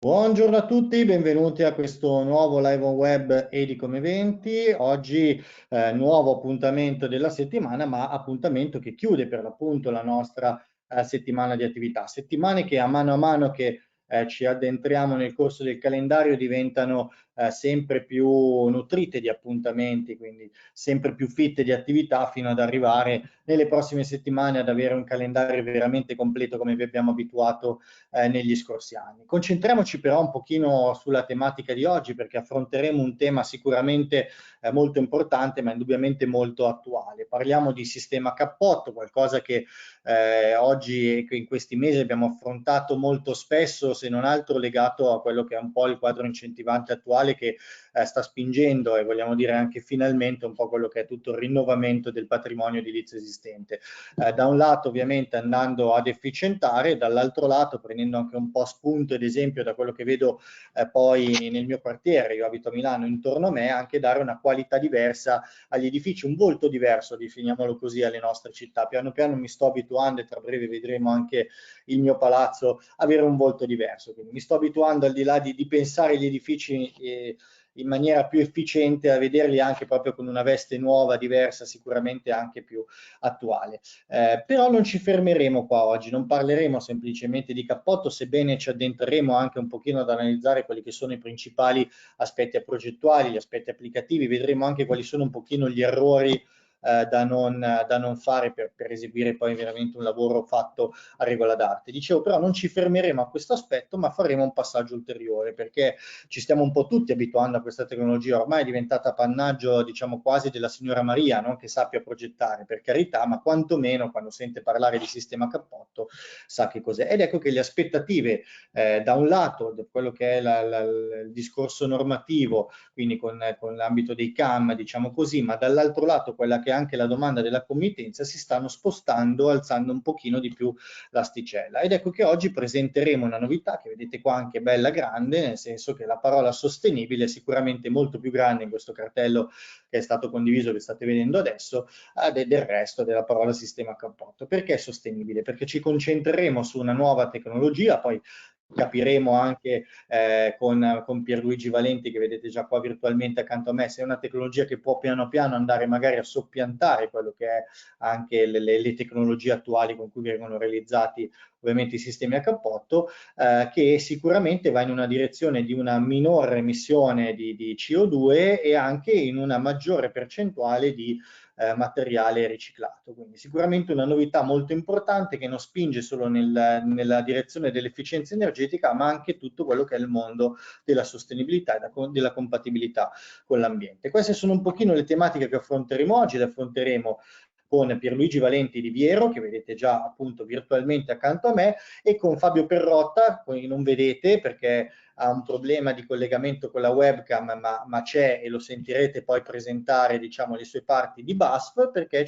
Buongiorno a tutti, benvenuti a questo nuovo live on web Edicom Eventi. Oggi nuovo appuntamento della settimana, ma appuntamento che chiude per l'appunto la nostra settimana di attività. Settimane che a mano che ci addentriamo nel corso del calendario diventano sempre più nutrite di appuntamenti, quindi sempre più fitte di attività fino ad arrivare nelle prossime settimane ad avere un calendario veramente completo come vi abbiamo abituato negli scorsi anni. Concentriamoci però un pochino sulla tematica di oggi perché affronteremo un tema sicuramente molto importante ma indubbiamente molto attuale. Parliamo di sistema cappotto, qualcosa che oggi e in questi mesi abbiamo affrontato molto spesso, se non altro legato a quello che è un po' il quadro incentivante attuale che sta spingendo e vogliamo dire anche finalmente un po' quello che è tutto il rinnovamento del patrimonio edilizio esistente. Da un lato ovviamente andando ad efficientare, dall'altro lato prendendo anche un po' spunto ed esempio da quello che vedo poi nel mio quartiere, io abito a Milano, intorno a me, anche dare una qualità diversa agli edifici, un volto diverso, definiamolo così, alle nostre città. Piano piano mi sto abituando e tra breve vedremo anche il mio palazzo avere un volto diverso. Quindi mi sto abituando al di là di pensare gli edifici in maniera più efficiente a vederli anche proprio con una veste nuova, diversa, sicuramente anche più attuale. Però non ci fermeremo qua oggi, non parleremo semplicemente di cappotto, sebbene ci addentreremo anche un pochino ad analizzare quelli che sono i principali aspetti progettuali, gli aspetti applicativi, vedremo anche quali sono un pochino gli errori da non fare per eseguire poi veramente un lavoro fatto a regola d'arte. Dicevo, però non ci fermeremo a questo aspetto, ma faremo un passaggio ulteriore, perché ci stiamo un po' tutti abituando a questa tecnologia, ormai è diventata appannaggio, diciamo, quasi della signora Maria, non che sappia progettare, per carità, ma quantomeno quando sente parlare di sistema cappotto sa che cos'è. Ed ecco che le aspettative, da un lato, quello che è il discorso normativo, quindi con l'ambito dei CAM, diciamo così, ma dall'altro lato quella che è anche la domanda della committenza si stanno spostando, alzando un pochino di più l'asticella. Ed ecco che oggi presenteremo una novità che vedete qua anche bella grande, nel senso che la parola sostenibile è sicuramente molto più grande in questo cartello che è stato condiviso, che state vedendo adesso, del resto della parola sistema cappotto. Perché sostenibile? Perché ci concentreremo su una nuova tecnologia, poi capiremo anche con Pierluigi Valenti che vedete già qua virtualmente accanto a me, se è una tecnologia che può piano piano andare magari a soppiantare quello che è anche le tecnologie attuali con cui vengono realizzati ovviamente i sistemi a cappotto, che sicuramente va in una direzione di una minore emissione di CO2 e anche in una maggiore percentuale di materiale riciclato. Quindi sicuramente una novità molto importante che non spinge solo nella direzione dell'efficienza energetica, ma anche tutto quello che è il mondo della sostenibilità e della compatibilità con l'ambiente. Queste sono un pochino le tematiche che affronteremo oggi, le affronteremo con Pierluigi Valenti di Viero, che vedete già appunto virtualmente accanto a me, e con Fabio Perrotta, che non vedete perché ha un problema di collegamento con la webcam, ma c'è e lo sentirete poi presentare, diciamo, le sue parti di BASF, perché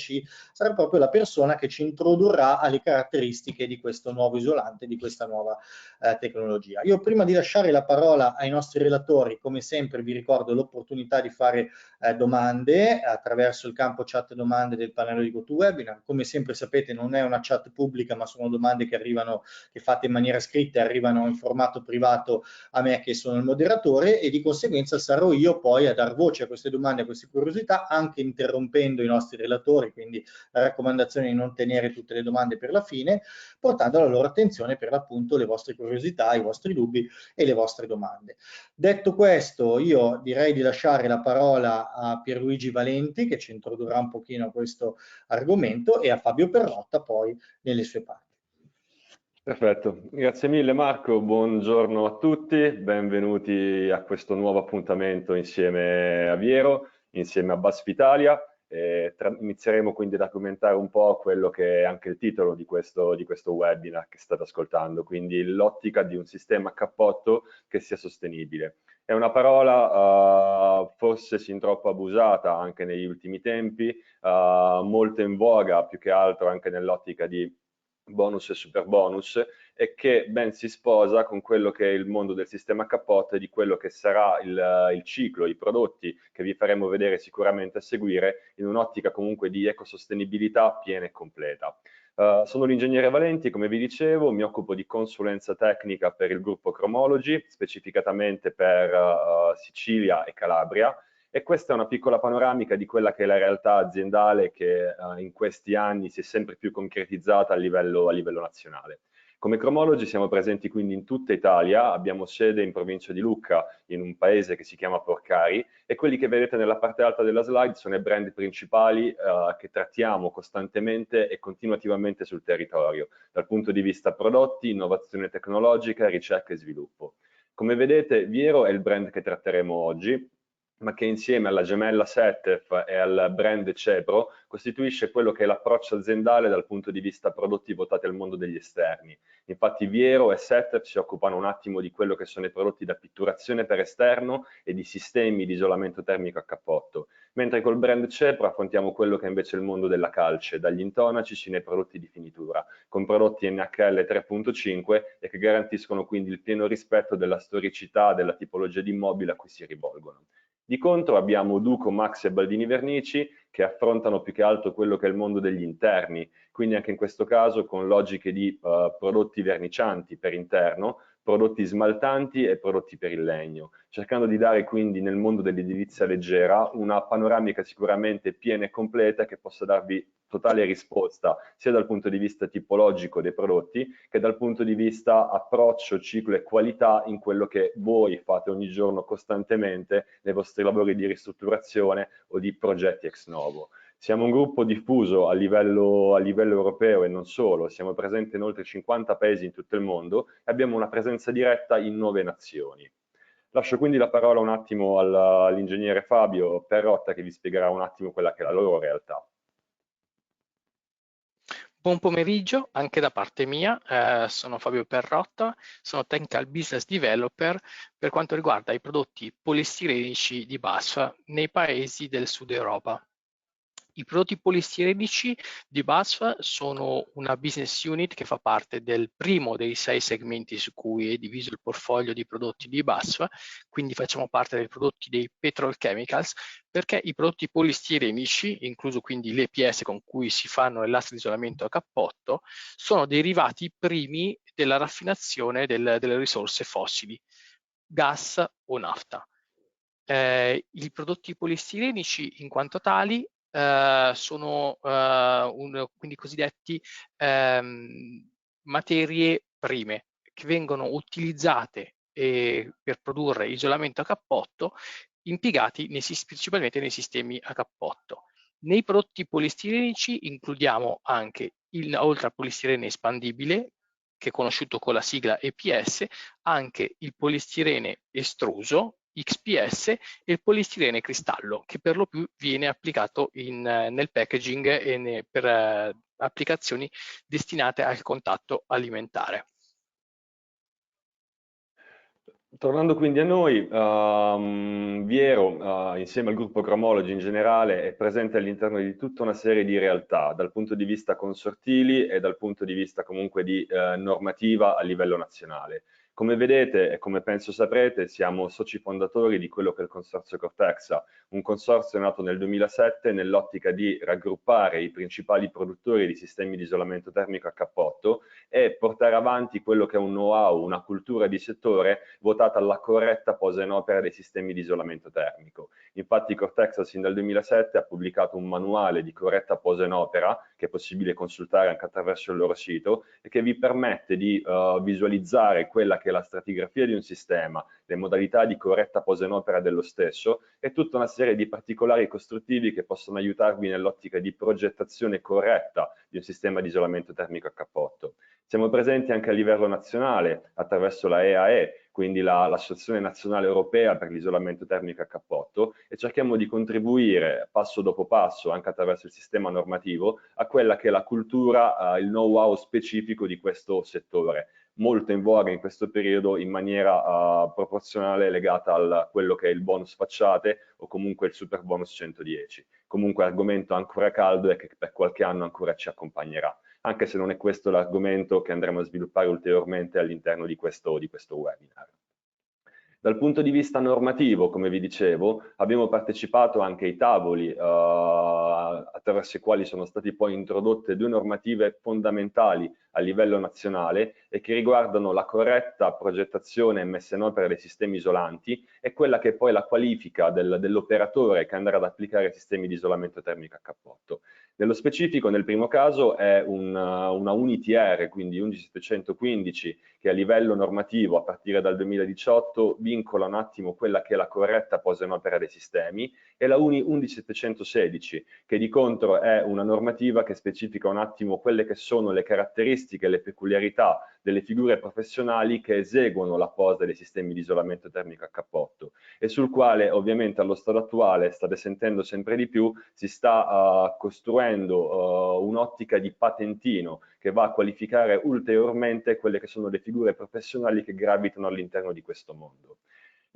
sarà proprio la persona che ci introdurrà alle caratteristiche di questo nuovo isolante, di questa nuova tecnologia. Io prima di lasciare la parola ai nostri relatori, come sempre vi ricordo l'opportunità di fare domande attraverso il campo chat domande del pannello di GoToWebinar. Come sempre sapete non è una chat pubblica, ma sono domande che arrivano, che fate in maniera scritta e arrivano in formato privato a me che sono il moderatore e di conseguenza sarò io poi a dar voce a queste domande, a queste curiosità, anche interrompendo i nostri relatori, quindi la raccomandazione è di non tenere tutte le domande per la fine, portando alla loro attenzione per l'appunto le vostre curiosità, i vostri dubbi e le vostre domande. Detto questo, io direi di lasciare la parola a Pierluigi Valenti che ci introdurrà un pochino a questo argomento e a Fabio Perrotta poi nelle sue parti. Perfetto, grazie mille Marco, buongiorno a tutti, benvenuti a questo nuovo appuntamento insieme a Viero, insieme a BASF Italia. Inizieremo quindi a commentare un po' quello che è anche il titolo di questo webinar che state ascoltando, quindi l'ottica di un sistema a cappotto che sia sostenibile. È una parola forse sin troppo abusata anche negli ultimi tempi, molto in voga più che altro anche nell'ottica di bonus e super bonus, e che ben si sposa con quello che è il mondo del sistema a cappotto e di quello che sarà il ciclo, i prodotti che vi faremo vedere sicuramente a seguire in un'ottica comunque di ecosostenibilità piena e completa. Sono l'ingegnere Valenti, come vi dicevo, mi occupo di consulenza tecnica per il gruppo Chromology, specificatamente per Sicilia e Calabria, e questa è una piccola panoramica di quella che è la realtà aziendale che in questi anni si è sempre più concretizzata a livello nazionale. Come Chromology siamo presenti quindi in tutta Italia, abbiamo sede in provincia di Lucca, in un paese che si chiama Porcari, e quelli che vedete nella parte alta della slide sono i brand principali che trattiamo costantemente e continuativamente sul territorio, dal punto di vista prodotti, innovazione tecnologica, ricerca e sviluppo. Come vedete, Viero è il brand che tratteremo oggi, ma che insieme alla gemella Setef e al brand Cepro costituisce quello che è l'approccio aziendale dal punto di vista prodotti votati al mondo degli esterni. Infatti Viero e Setef si occupano un attimo di quello che sono i prodotti da pitturazione per esterno e di sistemi di isolamento termico a cappotto, mentre col brand Cepro affrontiamo quello che è invece il mondo della calce, dagli intonaci sino ai prodotti di finitura, con prodotti NHL 3.5 e che garantiscono quindi il pieno rispetto della storicità della tipologia di immobile a cui si rivolgono. Di contro abbiamo Duco, Max e Baldini Vernici che affrontano più che altro quello che è il mondo degli interni, quindi anche in questo caso con logiche di prodotti vernicianti per interno, prodotti smaltanti e prodotti per il legno, cercando di dare quindi nel mondo dell'edilizia leggera una panoramica sicuramente piena e completa che possa darvi totale risposta sia dal punto di vista tipologico dei prodotti che dal punto di vista approccio, ciclo e qualità in quello che voi fate ogni giorno costantemente nei vostri lavori di ristrutturazione o di progetti ex novo. Siamo un gruppo diffuso a livello europeo e non solo, siamo presenti in oltre 50 paesi in tutto il mondo e abbiamo una presenza diretta in 9 nazioni. Lascio quindi la parola un attimo all'ingegnere Fabio Perrotta che vi spiegherà un attimo quella che è la loro realtà. Buon pomeriggio anche da parte mia, sono Fabio Perrotta, sono Technical Business Developer per quanto riguarda i prodotti polistirenici di BASF nei paesi del Sud Europa. I prodotti polistirenici di BASF sono una business unit che fa parte del primo dei 6 segmenti su cui è diviso il portfolio di prodotti di BASF, quindi facciamo parte dei prodotti dei petrochemicals, perché i prodotti polistirenici, incluso quindi l'EPS con cui si fanno le lastre di isolamento a cappotto, sono derivati primi della raffinazione delle risorse fossili, gas o nafta. I prodotti polistirenici in quanto tali sono quindi cosiddetti materie prime che vengono utilizzate per produrre isolamento a cappotto impiegati principalmente nei sistemi a cappotto. Nei prodotti polistirenici includiamo anche, oltre al polistirene espandibile, che è conosciuto con la sigla EPS, anche il polistirene estruso, XPS, e il polistirene cristallo, che per lo più viene applicato nel packaging e per applicazioni destinate al contatto alimentare. Tornando quindi a noi, Viero, insieme al gruppo Chromology in generale, è presente all'interno di tutta una serie di realtà, dal punto di vista consortili e dal punto di vista comunque di normativa a livello nazionale. Come vedete e come penso saprete, siamo soci fondatori di quello che è il Consorzio Cortexa, un consorzio nato nel 2007 nell'ottica di raggruppare i principali produttori di sistemi di isolamento termico a cappotto e portare avanti quello che è un know-how, una cultura di settore votata alla corretta posa in opera dei sistemi di isolamento termico. Infatti Cortexa sin dal 2007 ha pubblicato un manuale di corretta posa in opera che è possibile consultare anche attraverso il loro sito e che vi permette di visualizzare quella che è la stratigrafia di un sistema, le modalità di corretta posa in opera dello stesso e tutta una serie di particolari costruttivi che possono aiutarvi nell'ottica di progettazione corretta di un sistema di isolamento termico a cappotto. Siamo presenti anche a livello nazionale attraverso la EAE, quindi l'Associazione Nazionale Europea per l'Isolamento Termico a Cappotto, e cerchiamo di contribuire passo dopo passo, anche attraverso il sistema normativo, a quella che è la cultura, il know-how specifico di questo settore, molto in voga in questo periodo in maniera proporzionale legata a quello che è il bonus facciate o comunque il super bonus 110. Comunque argomento ancora caldo e che per qualche anno ancora ci accompagnerà, anche se non è questo l'argomento che andremo a sviluppare ulteriormente all'interno di questo webinar. Dal punto di vista normativo, come vi dicevo, abbiamo partecipato anche ai tavoli attraverso i quali sono state poi introdotte due normative fondamentali a livello nazionale e che riguardano la corretta progettazione e messa in opera dei sistemi isolanti e quella che è poi la qualifica dell'operatore che andrà ad applicare sistemi di isolamento termico a cappotto. Nello specifico, nel primo caso è una UNITR, quindi 11715, che a livello normativo a partire dal 2018 vincola un attimo quella che è la corretta posa in opera dei sistemi, e la UNI 11716, che di contro è una normativa che specifica un attimo quelle che sono le caratteristiche e le peculiarità delle figure professionali che eseguono la posa dei sistemi di isolamento termico a cappotto, e sul quale ovviamente allo stato attuale, state sentendo sempre di più, si sta costruendo un'ottica di patentino che va a qualificare ulteriormente quelle che sono le figure professionali che gravitano all'interno di questo mondo.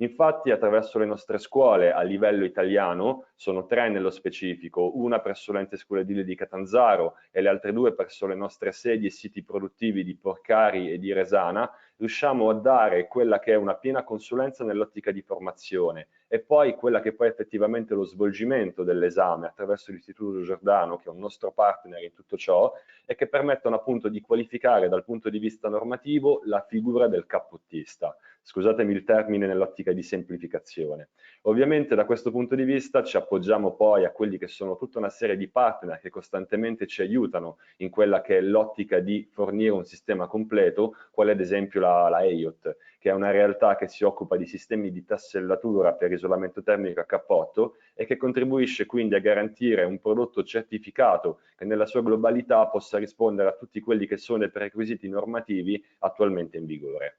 Infatti, attraverso le nostre scuole a livello italiano, sono 3 nello specifico, una presso l'ente scuola edile di Catanzaro e le altre 2 presso le nostre sedi e siti produttivi di Porcari e di Resana, riusciamo a dare quella che è una piena consulenza nell'ottica di formazione e poi quella che poi effettivamente è lo svolgimento dell'esame attraverso l'Istituto Giordano, che è un nostro partner in tutto ciò, e che permettono appunto di qualificare dal punto di vista normativo la figura del cappottista. Scusatemi il termine nell'ottica di semplificazione. Ovviamente da questo punto di vista ci appoggiamo poi a quelli che sono tutta una serie di partner che costantemente ci aiutano in quella che è l'ottica di fornire un sistema completo, quale ad esempio la EIOT, che è una realtà che si occupa di sistemi di tassellatura per isolamento termico a cappotto e che contribuisce quindi a garantire un prodotto certificato che nella sua globalità possa rispondere a tutti quelli che sono i prerequisiti normativi attualmente in vigore.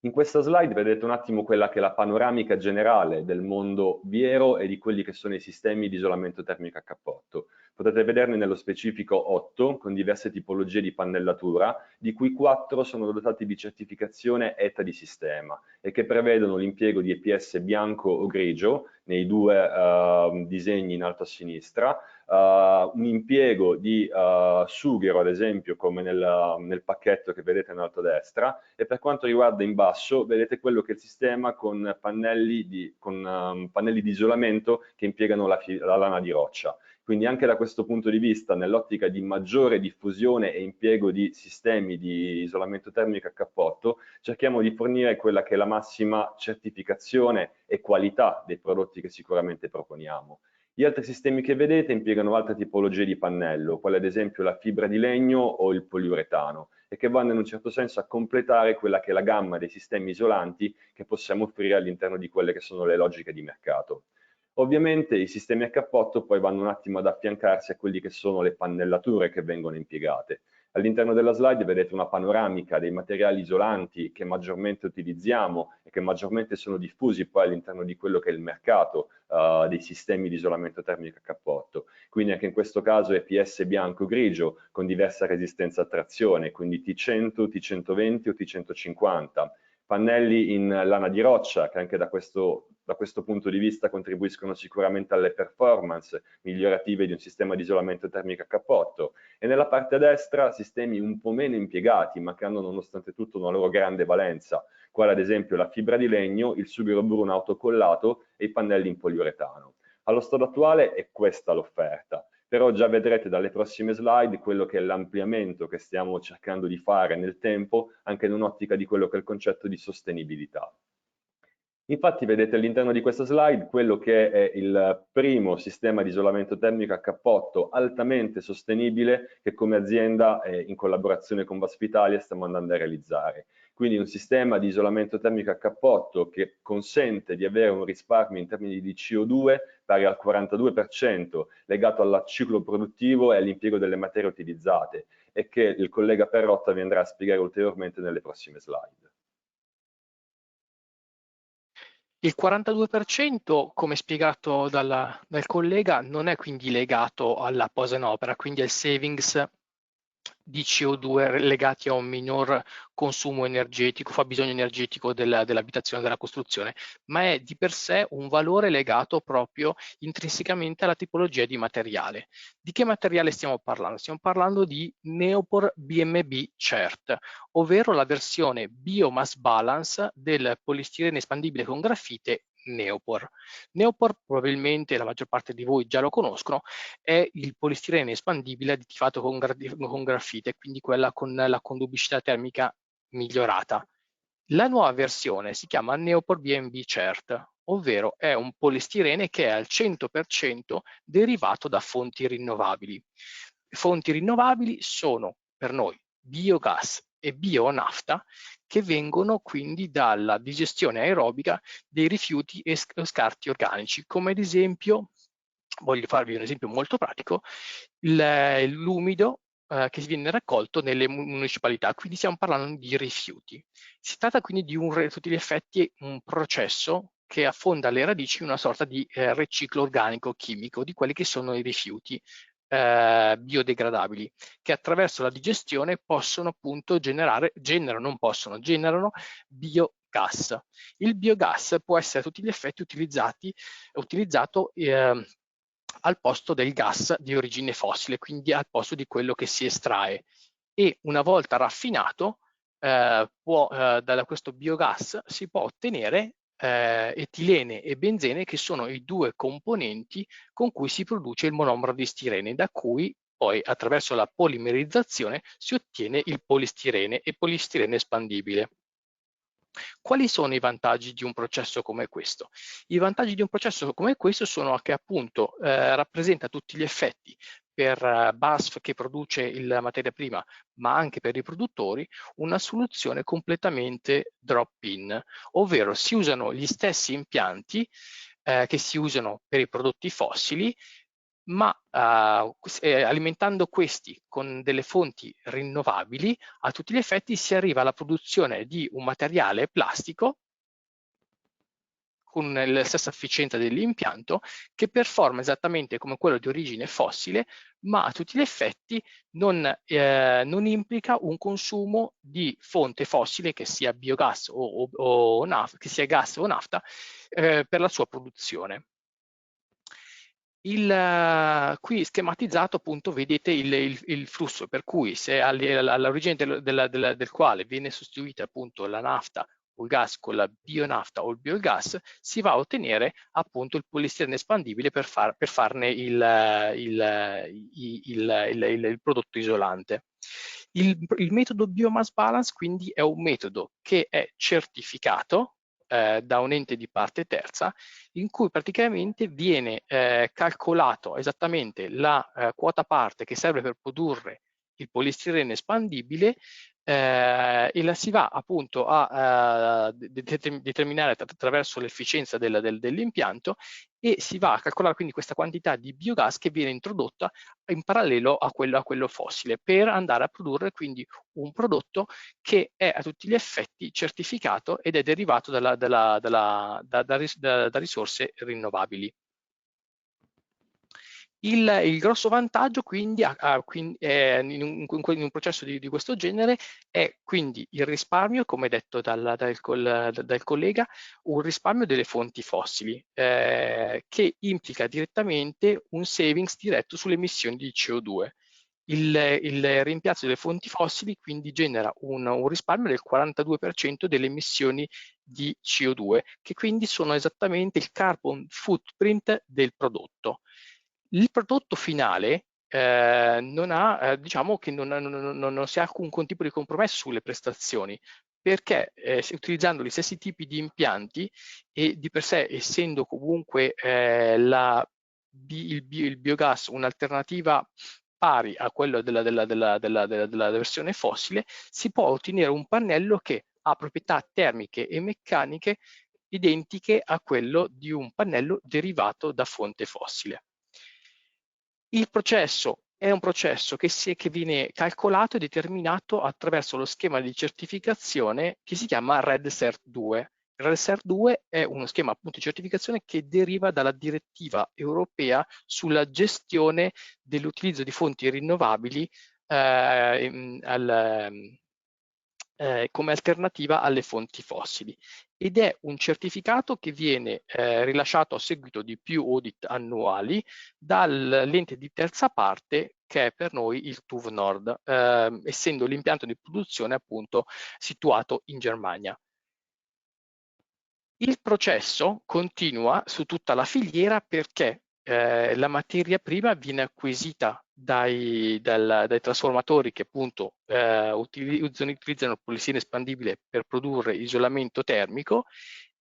In questa slide vedete un attimo quella che è la panoramica generale del mondo viero e di quelli che sono i sistemi di isolamento termico a cappotto. Potete vederne nello specifico 8 con diverse tipologie di pannellatura, di cui 4 sono dotati di certificazione ETA di sistema e che prevedono l'impiego di EPS bianco o grigio nei due disegni in alto a sinistra, un impiego di sughero ad esempio come nel pacchetto che vedete in alto a destra, e per quanto riguarda in basso vedete quello che è il sistema con pannelli di isolamento che impiegano la lana di roccia. Quindi anche da questo punto di vista, nell'ottica di maggiore diffusione e impiego di sistemi di isolamento termico a cappotto, cerchiamo di fornire quella che è la massima certificazione e qualità dei prodotti che sicuramente proponiamo. Gli altri sistemi che vedete impiegano altre tipologie di pannello, quale ad esempio la fibra di legno o il poliuretano, e che vanno in un certo senso a completare quella che è la gamma dei sistemi isolanti che possiamo offrire all'interno di quelle che sono le logiche di mercato. Ovviamente i sistemi a cappotto poi vanno un attimo ad affiancarsi a quelli che sono le pannellature che vengono impiegate. All'interno della slide vedete una panoramica dei materiali isolanti che maggiormente utilizziamo e che maggiormente sono diffusi poi all'interno di quello che è il mercato dei sistemi di isolamento termico a cappotto. Quindi anche in questo caso EPS bianco-grigio con diversa resistenza a trazione, quindi T100, T120 o T150. Pannelli in lana di roccia che anche da questo punto di vista contribuiscono sicuramente alle performance migliorative di un sistema di isolamento termico a cappotto, e nella parte a destra sistemi un po' meno impiegati ma che hanno nonostante tutto una loro grande valenza, quale ad esempio la fibra di legno, il sughero bruno autocollato e i pannelli in poliuretano. Allo stato attuale è questa l'offerta, però già vedrete dalle prossime slide quello che è l'ampliamento che stiamo cercando di fare nel tempo, anche in un'ottica di quello che è il concetto di sostenibilità. Infatti vedete all'interno di questa slide quello che è il primo sistema di isolamento termico a cappotto altamente sostenibile che come azienda in collaborazione con Baspitalia stiamo andando a realizzare. Quindi un sistema di isolamento termico a cappotto che consente di avere un risparmio in termini di CO2 pari al 42% legato al ciclo produttivo e all'impiego delle materie utilizzate, e che il collega Perrotta vi andrà a spiegare ulteriormente nelle prossime slide. Il 42%, come spiegato dal collega, non è quindi legato alla posa in opera, quindi al savings di CO2 legati a un minor consumo energetico, fabbisogno energetico dell'abitazione, della costruzione, ma è di per sé un valore legato proprio intrinsecamente alla tipologia di materiale. Di che materiale stiamo parlando? Stiamo parlando di Neopor BMB CERT, ovvero la versione Biomass Balance del polistirene espandibile con grafite Neopor. Neopor, probabilmente la maggior parte di voi già lo conoscono, è il polistirene espandibile additivato con grafite, quindi quella con la conducibilità termica migliorata. La nuova versione si chiama Neopor BMB CERT, ovvero è un polistirene che è al 100% derivato da fonti rinnovabili. Fonti rinnovabili sono per noi biogas e bionafta, che vengono quindi dalla digestione aerobica dei rifiuti e scarti organici, come ad esempio, voglio farvi un esempio molto pratico, l'umido che viene raccolto nelle municipalità, quindi stiamo parlando di rifiuti. Si tratta quindi di a tutti gli effetti un processo che affonda alle radici una sorta di riciclo organico chimico di quelli che sono i rifiuti biodegradabili, che attraverso la digestione possono appunto generano biogas. Il biogas può essere a tutti gli effetti utilizzato al posto del gas di origine fossile, quindi al posto di quello che si estrae, e una volta raffinato da questo biogas si può ottenere etilene e benzene, che sono i due componenti con cui si produce il monomero di stirene, da cui poi attraverso la polimerizzazione si ottiene il polistirene e polistirene espandibile. Quali sono i vantaggi di un processo come questo? I vantaggi di un processo come questo sono che appunto rappresenta a tutti gli effetti per BASF, che produce la materia prima, ma anche per i produttori, una soluzione completamente drop-in, ovvero si usano gli stessi impianti che si usano per i prodotti fossili, ma alimentando questi con delle fonti rinnovabili, a tutti gli effetti si arriva alla produzione di un materiale plastico con la stessa efficienza dell'impianto, che performa esattamente come quello di origine fossile, ma a tutti gli effetti non implica un consumo di fonte fossile, che sia biogas o nafta, che sia gas o nafta, per la sua produzione. Qui schematizzato appunto vedete il flusso, per cui se all'origine del quale viene sostituita appunto la nafta o il gas con la bionafta o il biogas, si va a ottenere appunto il polistirene espandibile per farne il prodotto isolante. Il metodo Biomass Balance quindi è un metodo che è certificato da un ente di parte terza, in cui praticamente viene calcolato esattamente la quota parte che serve per produrre il polistirene espandibile, e la si va appunto a determinare attraverso l'efficienza dell'impianto, e si va a calcolare quindi questa quantità di biogas che viene introdotta in parallelo a quello fossile, per andare a produrre quindi un prodotto che è a tutti gli effetti certificato ed è derivato da risorse rinnovabili. Il grosso vantaggio quindi in un processo di questo genere è quindi il risparmio, come detto dal collega, un risparmio delle fonti fossili, che implica direttamente un savings diretto sulle emissioni di CO2. Il rimpiazzo delle fonti fossili quindi genera un risparmio del 42% delle emissioni di CO2, che quindi sono esattamente il carbon footprint del prodotto. Il prodotto finale diciamo che non si ha alcun tipo di compromesso sulle prestazioni, perché utilizzando gli stessi tipi di impianti e di per sé essendo comunque il biogas un'alternativa pari a quello della versione fossile, si può ottenere un pannello che ha proprietà termiche e meccaniche identiche a quello di un pannello derivato da fonte fossile. Il processo è un processo che viene calcolato e determinato attraverso lo schema di certificazione che si chiama RED-CERT 2. Il RED-CERT 2 è uno schema appunto di certificazione che deriva dalla direttiva europea sulla gestione dell'utilizzo di fonti rinnovabili come alternativa alle fonti fossili, ed è un certificato che viene rilasciato a seguito di più audit annuali dall'ente di terza parte che è per noi il TÜV Nord, essendo l'impianto di produzione appunto situato in Germania. Il processo continua su tutta la filiera perché la materia prima viene acquisita dai trasformatori che appunto utilizzano il polistirene espandibile per produrre isolamento termico,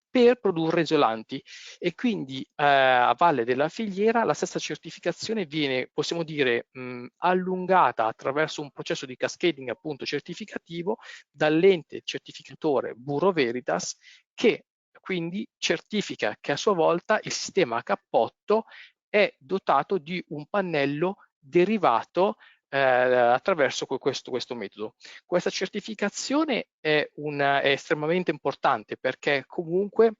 per produrre isolanti, e quindi a valle della filiera la stessa certificazione viene, possiamo dire, allungata attraverso un processo di cascading appunto certificativo dall'ente certificatore Bureau Veritas, che quindi certifica che a sua volta il sistema a cappotto è dotato di un pannello derivato attraverso questo metodo. Questa certificazione è estremamente importante perché comunque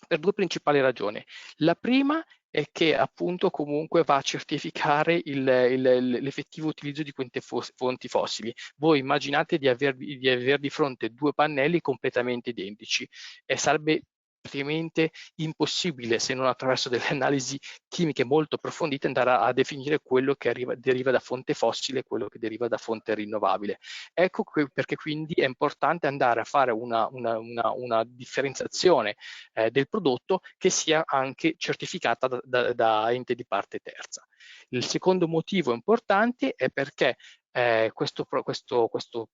per due principali ragioni. La prima è che appunto comunque va a certificare l'effettivo utilizzo di queste fonti fossili. Voi immaginate di aver di fronte due pannelli completamente identici e sarebbe praticamente impossibile, se non attraverso delle analisi chimiche molto approfondite, andare a definire quello che deriva da fonte fossile e quello che deriva da fonte rinnovabile. Ecco perché quindi è importante andare a fare una differenziazione del prodotto che sia anche certificata da ente di parte terza. Il secondo motivo importante è perché questo prodotto, questo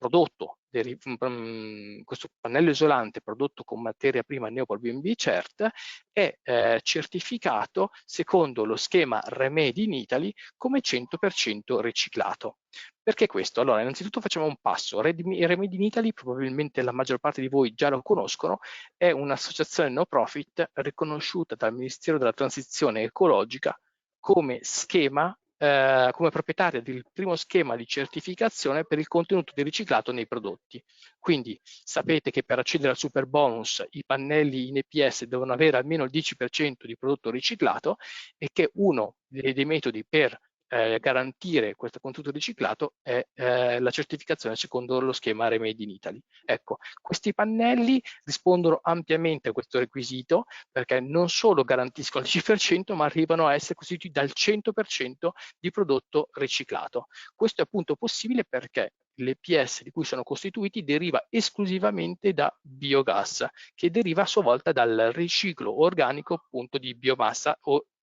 pannello isolante prodotto con materia prima Neopol BNB CERT è certificato secondo lo schema Remedi in Italy come 100% riciclato. Perché questo? Allora, innanzitutto facciamo un passo. Remedi in Italy, probabilmente la maggior parte di voi già lo conoscono, è un'associazione no profit riconosciuta dal Ministero della Transizione Ecologica come schema, come proprietaria del primo schema di certificazione per il contenuto di riciclato nei prodotti. Quindi sapete che per accedere al super bonus i pannelli in EPS devono avere almeno il 10% di prodotto riciclato e che uno dei metodi per garantire questo contenuto riciclato è la certificazione secondo lo schema Remedi in Italy. Ecco, questi pannelli rispondono ampiamente a questo requisito perché non solo garantiscono il 10%, ma arrivano a essere costituiti dal 100% di prodotto riciclato. Questo è appunto possibile perché l'EPS di cui sono costituiti deriva esclusivamente da biogas, che deriva a sua volta dal riciclo organico appunto di biomassa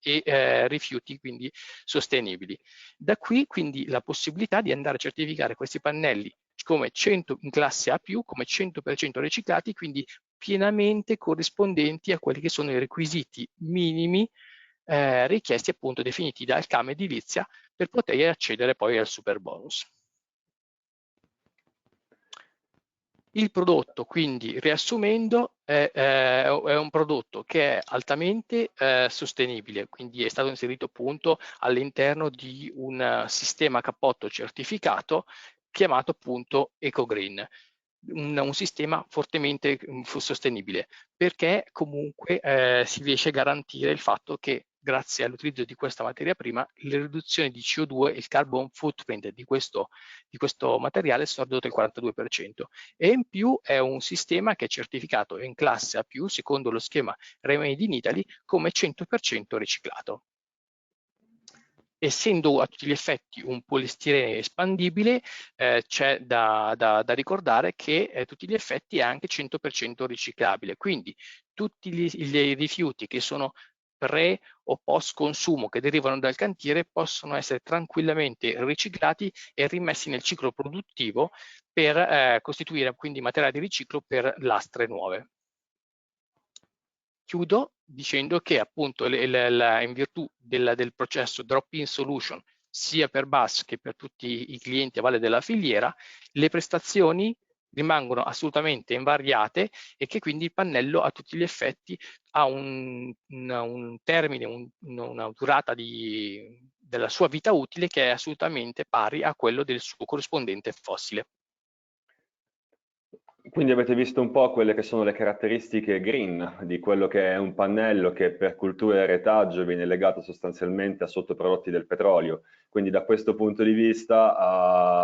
e rifiuti quindi sostenibili. Da qui quindi la possibilità di andare a certificare questi pannelli come 100 in classe A+, come 100% riciclati, quindi pienamente corrispondenti a quelli che sono i requisiti minimi richiesti appunto definiti dal CAM Edilizia per poter accedere poi al super bonus. Il prodotto, quindi, riassumendo, è un prodotto che è altamente sostenibile, quindi è stato inserito appunto all'interno di un sistema cappotto certificato chiamato appunto EcoGreen. Un sistema fortemente sostenibile, perché comunque si riesce a garantire il fatto che grazie all'utilizzo di questa materia prima le riduzioni di CO2 e il carbon footprint di questo materiale sono ridotte del 42%, e in più è un sistema che è certificato in classe A+, secondo lo schema Remedi in Italy, come 100% riciclato. Essendo a tutti gli effetti un polistirene espandibile, c'è da ricordare che a tutti gli effetti è anche 100% riciclabile, quindi tutti i rifiuti che sono pre o post consumo che derivano dal cantiere possono essere tranquillamente riciclati e rimessi nel ciclo produttivo per costituire quindi materiale di riciclo per lastre nuove. Chiudo dicendo che appunto in virtù del processo drop-in solution sia per bus che per tutti i clienti a valle della filiera, le prestazioni rimangono assolutamente invariate e che quindi il pannello a tutti gli effetti ha un termine, una durata della sua vita utile che è assolutamente pari a quello del suo corrispondente fossile. Quindi avete visto un po' quelle che sono le caratteristiche green di quello che è un pannello che per cultura e retaggio viene legato sostanzialmente a sottoprodotti del petrolio. Quindi da questo punto di vista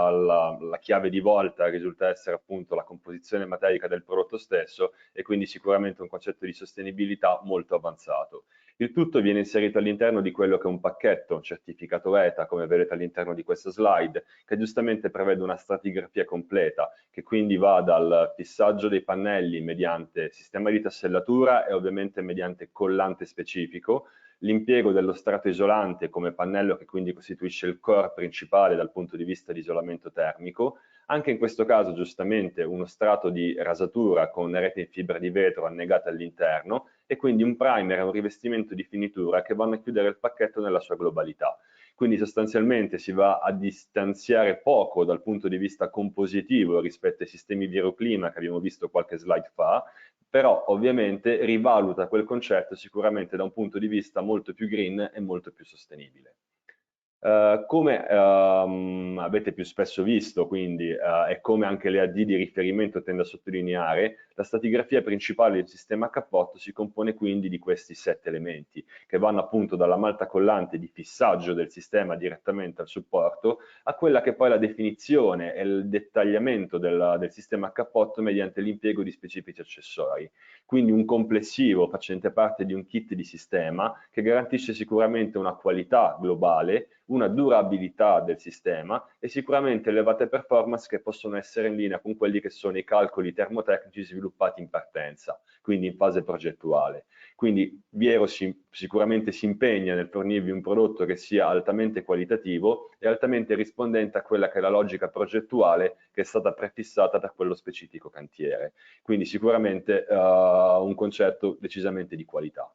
la chiave di volta risulta essere appunto la composizione materica del prodotto stesso e quindi sicuramente un concetto di sostenibilità molto avanzato. Il tutto viene inserito all'interno di quello che è un pacchetto certificato ETA, come vedete all'interno di questa slide, che giustamente prevede una stratigrafia completa, che quindi va dal fissaggio dei pannelli mediante sistema di tassellatura e ovviamente mediante collante specifico, l'impiego dello strato isolante come pannello che quindi costituisce il core principale dal punto di vista di isolamento termico, anche in questo caso giustamente uno strato di rasatura con rete in fibra di vetro annegata all'interno e quindi un primer e un rivestimento di finitura che vanno a chiudere il pacchetto nella sua globalità. Quindi sostanzialmente si va a distanziare poco dal punto di vista compositivo rispetto ai sistemi di aeroclima che abbiamo visto qualche slide fa, però ovviamente rivaluta quel concetto sicuramente da un punto di vista molto più green e molto più sostenibile. Come avete più spesso visto, quindi, e come anche le AD di riferimento tende a sottolineare, la stratigrafia principale del sistema a cappotto si compone quindi di questi 7 elementi, che vanno appunto dalla malta collante di fissaggio del sistema direttamente al supporto, a quella che poi è la definizione e il dettagliamento del sistema a cappotto mediante l'impiego di specifici accessori. Quindi un complessivo facente parte di un kit di sistema che garantisce sicuramente una qualità globale, una durabilità del sistema e sicuramente elevate performance che possono essere in linea con quelli che sono i calcoli termotecnici sviluppati in partenza, quindi in fase progettuale. Quindi Viero sicuramente si impegna nel fornirvi un prodotto che sia altamente qualitativo e altamente rispondente a quella che è la logica progettuale che è stata prefissata da quello specifico cantiere. Quindi sicuramente un concetto decisamente di qualità.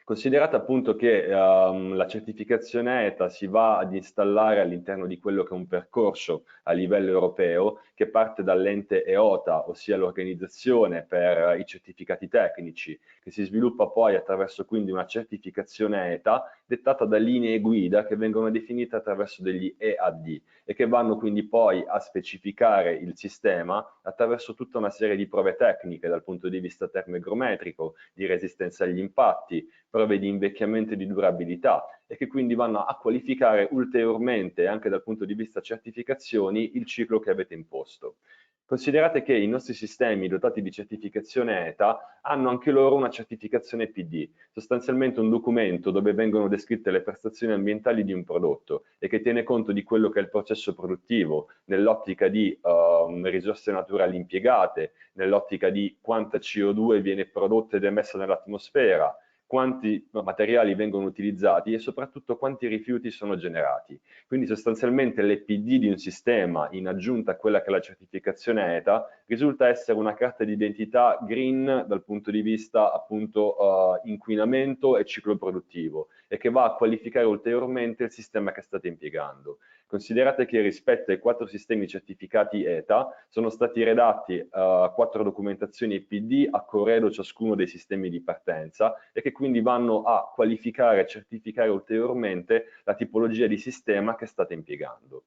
Considerate appunto che la certificazione ETA si va ad installare all'interno di quello che è un percorso a livello europeo che parte dall'ente EOTA, ossia l'organizzazione per i certificati tecnici, che si sviluppa poi attraverso quindi una certificazione ETA dettata da linee guida che vengono definite attraverso degli EAD e che vanno quindi poi a specificare il sistema attraverso tutta una serie di prove tecniche dal punto di vista termoigrometrico, di resistenza agli impatti, prove di invecchiamento e di durabilità e che quindi vanno a qualificare ulteriormente anche dal punto di vista certificazioni il ciclo che avete imposto. Considerate che i nostri sistemi dotati di certificazione ETA hanno anche loro una certificazione PD, sostanzialmente un documento dove vengono descritte le prestazioni ambientali di un prodotto e che tiene conto di quello che è il processo produttivo nell'ottica di risorse naturali impiegate, nell'ottica di quanta CO2 viene prodotta ed emessa nell'atmosfera, quanti materiali vengono utilizzati e soprattutto quanti rifiuti sono generati. Quindi sostanzialmente l'EPD di un sistema, in aggiunta a quella che è la certificazione ETA, risulta essere una carta d'identità green dal punto di vista appunto inquinamento e ciclo produttivo e che va a qualificare ulteriormente il sistema che state impiegando. Considerate che rispetto ai 4 sistemi certificati ETA sono stati redatti 4 documentazioni EPD a corredo ciascuno dei sistemi di partenza e che quindi vanno a qualificare e certificare ulteriormente la tipologia di sistema che state impiegando.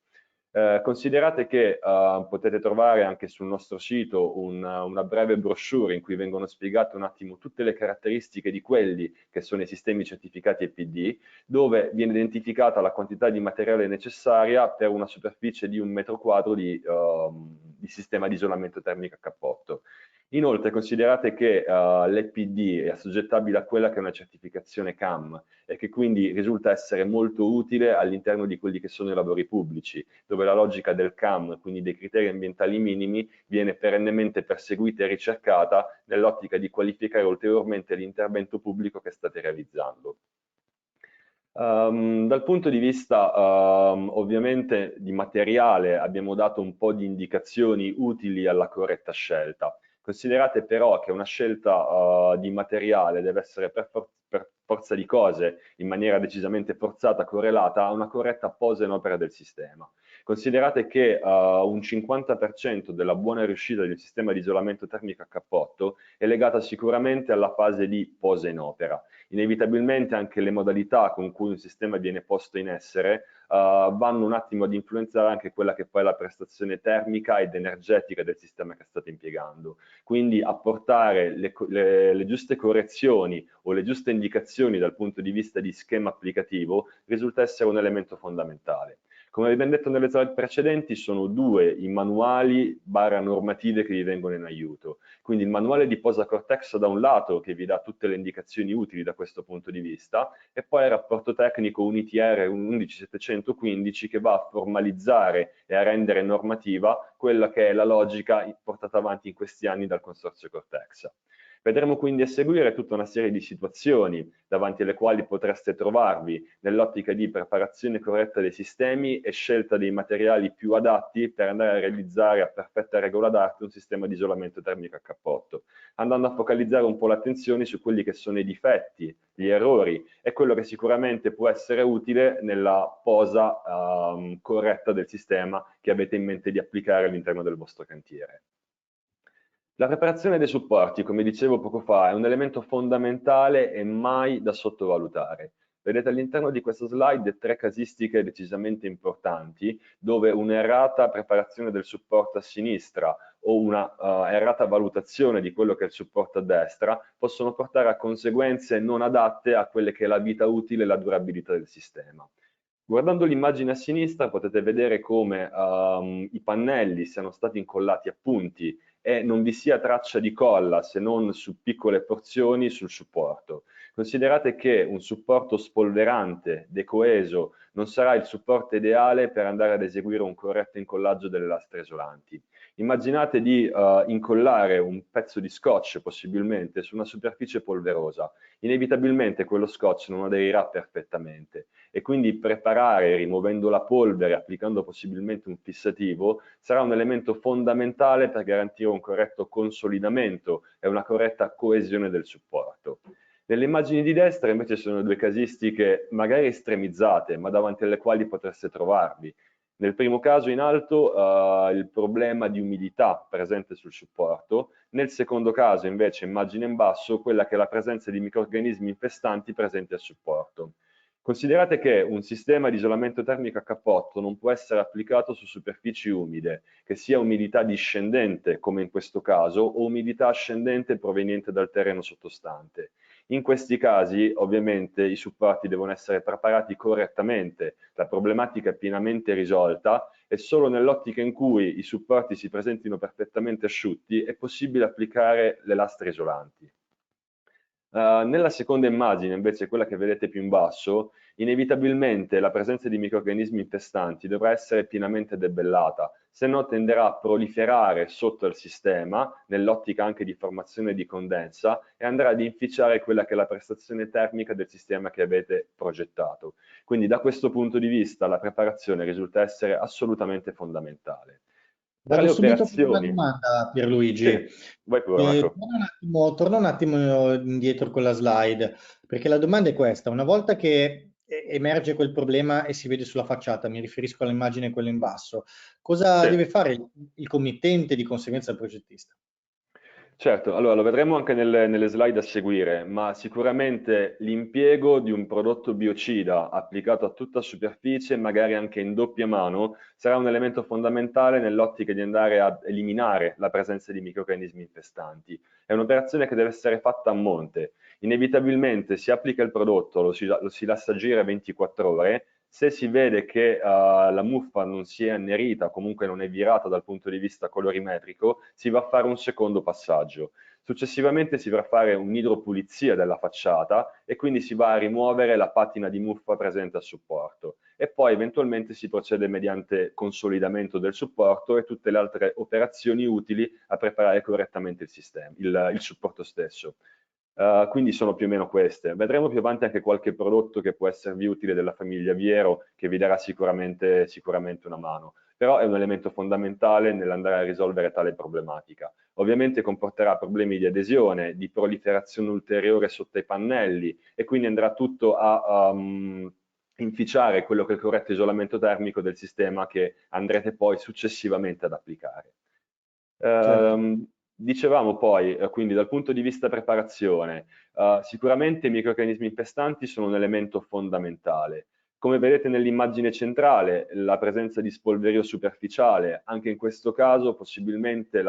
Considerate che potete trovare anche sul nostro sito una breve brochure in cui vengono spiegate un attimo tutte le caratteristiche di quelli che sono i sistemi certificati EPD, dove viene identificata la quantità di materiale necessaria per una superficie di 1 metro quadro di sistema di isolamento termico a cappotto. Inoltre considerate che l'EPD è assoggettabile a quella che è una certificazione CAM e che quindi risulta essere molto utile all'interno di quelli che sono i lavori pubblici, dove la logica del CAM, quindi dei criteri ambientali minimi, viene perennemente perseguita e ricercata nell'ottica di qualificare ulteriormente l'intervento pubblico che state realizzando. Dal punto di vista ovviamente di materiale abbiamo dato un po' di indicazioni utili alla corretta scelta. Considerate però che una scelta di materiale deve essere per forza di cose, in maniera decisamente forzata, correlata a una corretta posa in opera del sistema. Considerate che un 50% della buona riuscita del sistema di isolamento termico a cappotto è legata sicuramente alla fase di posa in opera. Inevitabilmente anche le modalità con cui un sistema viene posto in essere vanno un attimo ad influenzare anche quella che poi è la prestazione termica ed energetica del sistema che state impiegando. Quindi apportare le giuste correzioni o le giuste indicazioni dal punto di vista di schema applicativo risulta essere un elemento fondamentale. Come abbiamo detto nelle slide precedenti, sono due i manuali / normative che vi vengono in aiuto. Quindi il manuale di Posa Cortex da un lato, che vi dà tutte le indicazioni utili da questo punto di vista, e poi il rapporto tecnico UNITR 11715 che va a formalizzare e a rendere normativa quella che è la logica portata avanti in questi anni dal Consorzio Cortex. Vedremo quindi a seguire tutta una serie di situazioni davanti alle quali potreste trovarvi nell'ottica di preparazione corretta dei sistemi e scelta dei materiali più adatti per andare a realizzare a perfetta regola d'arte un sistema di isolamento termico a cappotto, andando a focalizzare un po' l'attenzione su quelli che sono i difetti, gli errori e quello che sicuramente può essere utile nella posa corretta del sistema che avete in mente di applicare all'interno del vostro cantiere. La preparazione dei supporti, come dicevo poco fa, è un elemento fondamentale e mai da sottovalutare. Vedete all'interno di questa slide 3 casistiche decisamente importanti, dove un'errata preparazione del supporto a sinistra o una errata valutazione di quello che è il supporto a destra possono portare a conseguenze non adatte a quelle che è la vita utile e la durabilità del sistema. Guardando l'immagine a sinistra potete vedere come i pannelli siano stati incollati a punti e non vi sia traccia di colla se non su piccole porzioni sul supporto. Considerate che un supporto spolverante, decoeso, non sarà il supporto ideale per andare ad eseguire un corretto incollaggio delle lastre isolanti. Immaginate di incollare un pezzo di scotch possibilmente su una superficie polverosa. Inevitabilmente quello scotch non aderirà perfettamente e quindi preparare rimuovendo la polvere, applicando possibilmente un fissativo, sarà un elemento fondamentale per garantire un corretto consolidamento e una corretta coesione del supporto. Nelle immagini di destra invece sono due casistiche magari estremizzate, ma davanti alle quali potreste trovarvi. Nel primo caso in alto il problema di umidità presente sul supporto, nel secondo caso invece immagine in basso quella che è la presenza di microrganismi infestanti presenti al supporto. Considerate che un sistema di isolamento termico a cappotto non può essere applicato su superfici umide, che sia umidità discendente, come in questo caso, o umidità ascendente proveniente dal terreno sottostante. In questi casi, ovviamente, i supporti devono essere preparati correttamente, la problematica è pienamente risolta e solo nell'ottica in cui i supporti si presentino perfettamente asciutti è possibile applicare le lastre isolanti. Nella seconda immagine, invece, quella che vedete più in basso, inevitabilmente la presenza di microrganismi infestanti dovrà essere pienamente debellata, se no tenderà a proliferare sotto il sistema, nell'ottica anche di formazione di condensa, e andrà ad inficiare quella che è la prestazione termica del sistema che avete progettato. Quindi da questo punto di vista la preparazione risulta essere assolutamente fondamentale. Tra Vado le subito con una operazioni... domanda, Pierluigi. Sì, vai pure Marco. Torna un attimo indietro con la slide, perché la domanda è questa. Una volta che emerge quel problema e si vede sulla facciata, mi riferisco all'immagine quella in basso, cosa Sì. deve fare il committente, di conseguenza il progettista? Certo, allora lo vedremo anche nelle slide a seguire, ma sicuramente l'impiego di un prodotto biocida applicato a tutta superficie, magari anche in doppia mano, sarà un elemento fondamentale nell'ottica di andare ad eliminare la presenza di microrganismi infestanti. È un'operazione che deve essere fatta a monte. Inevitabilmente si applica il prodotto, lo si lascia agire 24 ore. Se si vede che la muffa non si è annerita, comunque non è virata dal punto di vista colorimetrico, si va a fare un secondo passaggio. Successivamente si va a fare un'idropulizia della facciata e quindi si va a rimuovere la patina di muffa presente al supporto. E poi eventualmente si procede mediante consolidamento del supporto e tutte le altre operazioni utili a preparare correttamente il sistema, il supporto stesso. Quindi sono più o meno queste. Vedremo più avanti anche qualche prodotto che può esservi utile della famiglia Viero, che vi darà sicuramente una mano. Però è un elemento fondamentale nell'andare a risolvere tale problematica. Ovviamente comporterà problemi di adesione, di proliferazione ulteriore sotto i pannelli e quindi andrà tutto a inficiare quello che è il corretto isolamento termico del sistema che andrete poi successivamente ad applicare. Certo. Dicevamo poi, quindi dal punto di vista preparazione, sicuramente i microrganismi infestanti sono un elemento fondamentale. Come vedete nell'immagine centrale, la presenza di spolverio superficiale, anche in questo caso possibilmente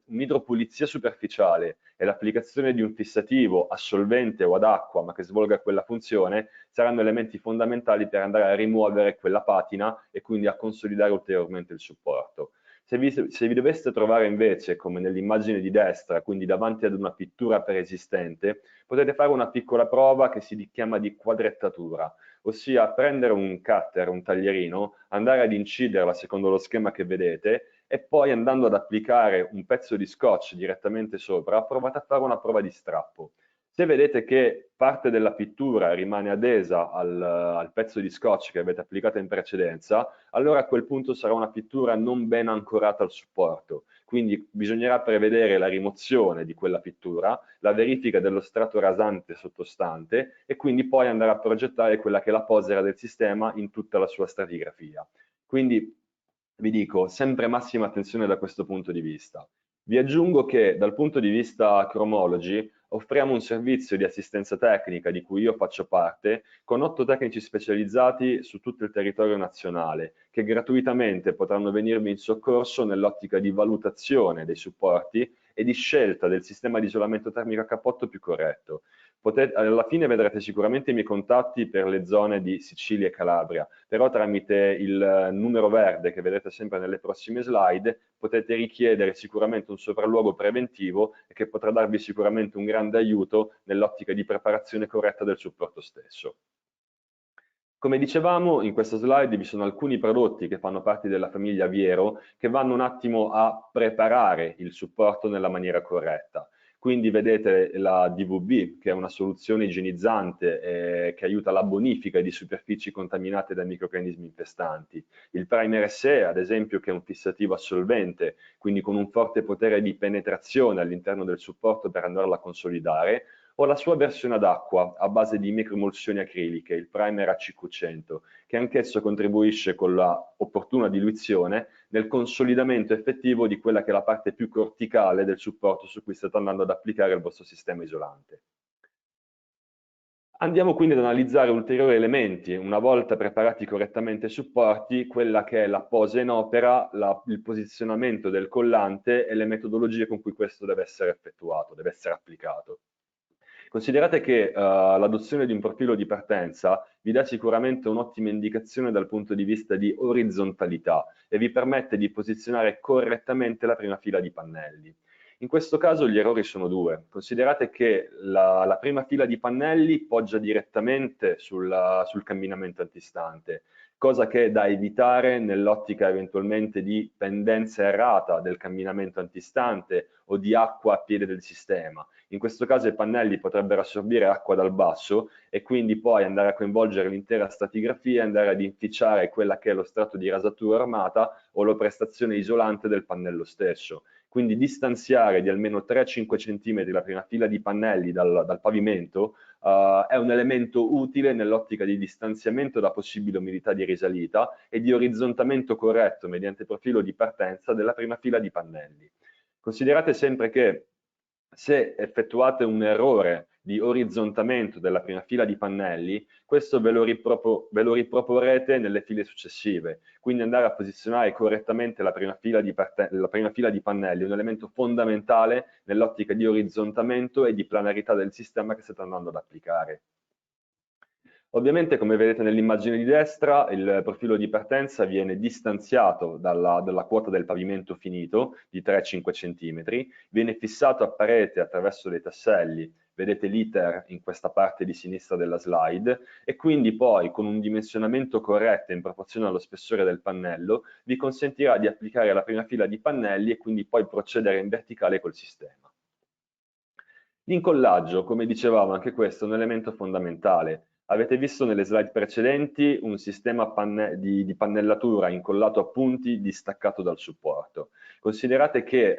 un'idropulizia superficiale e l'applicazione di un fissativo a solvente o ad acqua, ma che svolga quella funzione, saranno elementi fondamentali per andare a rimuovere quella patina e quindi a consolidare ulteriormente il supporto. Se vi doveste trovare invece, come nell'immagine di destra, quindi davanti ad una pittura preesistente, potete fare una piccola prova che si chiama di quadrettatura, ossia prendere un cutter, un taglierino, andare ad inciderla secondo lo schema che vedete e poi andando ad applicare un pezzo di scotch direttamente sopra, provate a fare una prova di strappo. Se vedete che parte della pittura rimane adesa al pezzo di scotch che avete applicato in precedenza, allora a quel punto sarà una pittura non ben ancorata al supporto. Quindi bisognerà prevedere la rimozione di quella pittura, la verifica dello strato rasante sottostante e quindi poi andare a progettare quella che è la posera del sistema in tutta la sua stratigrafia. Quindi vi dico, sempre massima attenzione da questo punto di vista. Vi aggiungo che dal punto di vista Chromology offriamo un servizio di assistenza tecnica di cui io faccio parte con 8 tecnici specializzati su tutto il territorio nazionale che gratuitamente potranno venirvi in soccorso nell'ottica di valutazione dei supporti e di scelta del sistema di isolamento termico a cappotto più corretto. Alla fine vedrete sicuramente i miei contatti per le zone di Sicilia e Calabria, però tramite il numero verde che vedete sempre nelle prossime slide potete richiedere sicuramente un sopralluogo preventivo e che potrà darvi sicuramente un grande aiuto nell'ottica di preparazione corretta del supporto stesso. Come dicevamo, in questa slide vi sono alcuni prodotti che fanno parte della famiglia Viero che vanno un attimo a preparare il supporto nella maniera corretta. Quindi vedete la DVB, che è una soluzione igienizzante che aiuta la bonifica di superfici contaminate da microrganismi infestanti. Il Primer SE, ad esempio, che è un fissativo assolvente, quindi con un forte potere di penetrazione all'interno del supporto per andarla a consolidare, o la sua versione ad acqua a base di microemulsioni acriliche, il Primer A500, che anch'esso contribuisce con la opportuna diluizione nel consolidamento effettivo di quella che è la parte più corticale del supporto su cui state andando ad applicare il vostro sistema isolante. Andiamo quindi ad analizzare ulteriori elementi, una volta preparati correttamente i supporti, quella che è la posa in opera, il posizionamento del collante e le metodologie con cui questo deve essere effettuato, deve essere applicato. Considerate che l'adozione di un profilo di partenza vi dà sicuramente un'ottima indicazione dal punto di vista di orizzontalità e vi permette di posizionare correttamente la prima fila di pannelli. In questo caso gli errori sono due. Considerate che la prima fila di pannelli poggia direttamente sul camminamento antistante, cosa che è da evitare nell'ottica eventualmente di pendenza errata del camminamento antistante o di acqua a piede del sistema. In questo caso i pannelli potrebbero assorbire acqua dal basso e quindi poi andare a coinvolgere l'intera stratigrafia e andare ad inficiare quella che è lo strato di rasatura armata o la prestazione isolante del pannello stesso. Quindi distanziare di almeno 3-5 cm la prima fila di pannelli dal pavimento è un elemento utile nell'ottica di distanziamento da possibile umidità di risalita e di orizzontamento corretto mediante profilo di partenza della prima fila di pannelli. Considerate sempre che se effettuate un errore di orizzontamento della prima fila di pannelli, questo ve lo riproporrete nelle file successive. Quindi andare a posizionare correttamente la prima fila di pannelli è un elemento fondamentale nell'ottica di orizzontamento e di planarità del sistema che state andando ad applicare. Ovviamente, come vedete nell'immagine di destra, il profilo di partenza viene distanziato dalla quota del pavimento finito di 3-5 cm, viene fissato a parete attraverso dei tasselli, vedete l'iter in questa parte di sinistra della slide, e quindi poi con un dimensionamento corretto in proporzione allo spessore del pannello, vi consentirà di applicare la prima fila di pannelli e quindi poi procedere in verticale col sistema. L'incollaggio, come dicevamo, anche questo è un elemento fondamentale. Avete visto nelle slide precedenti un sistema di pannellatura incollato a punti distaccato dal supporto. Considerate che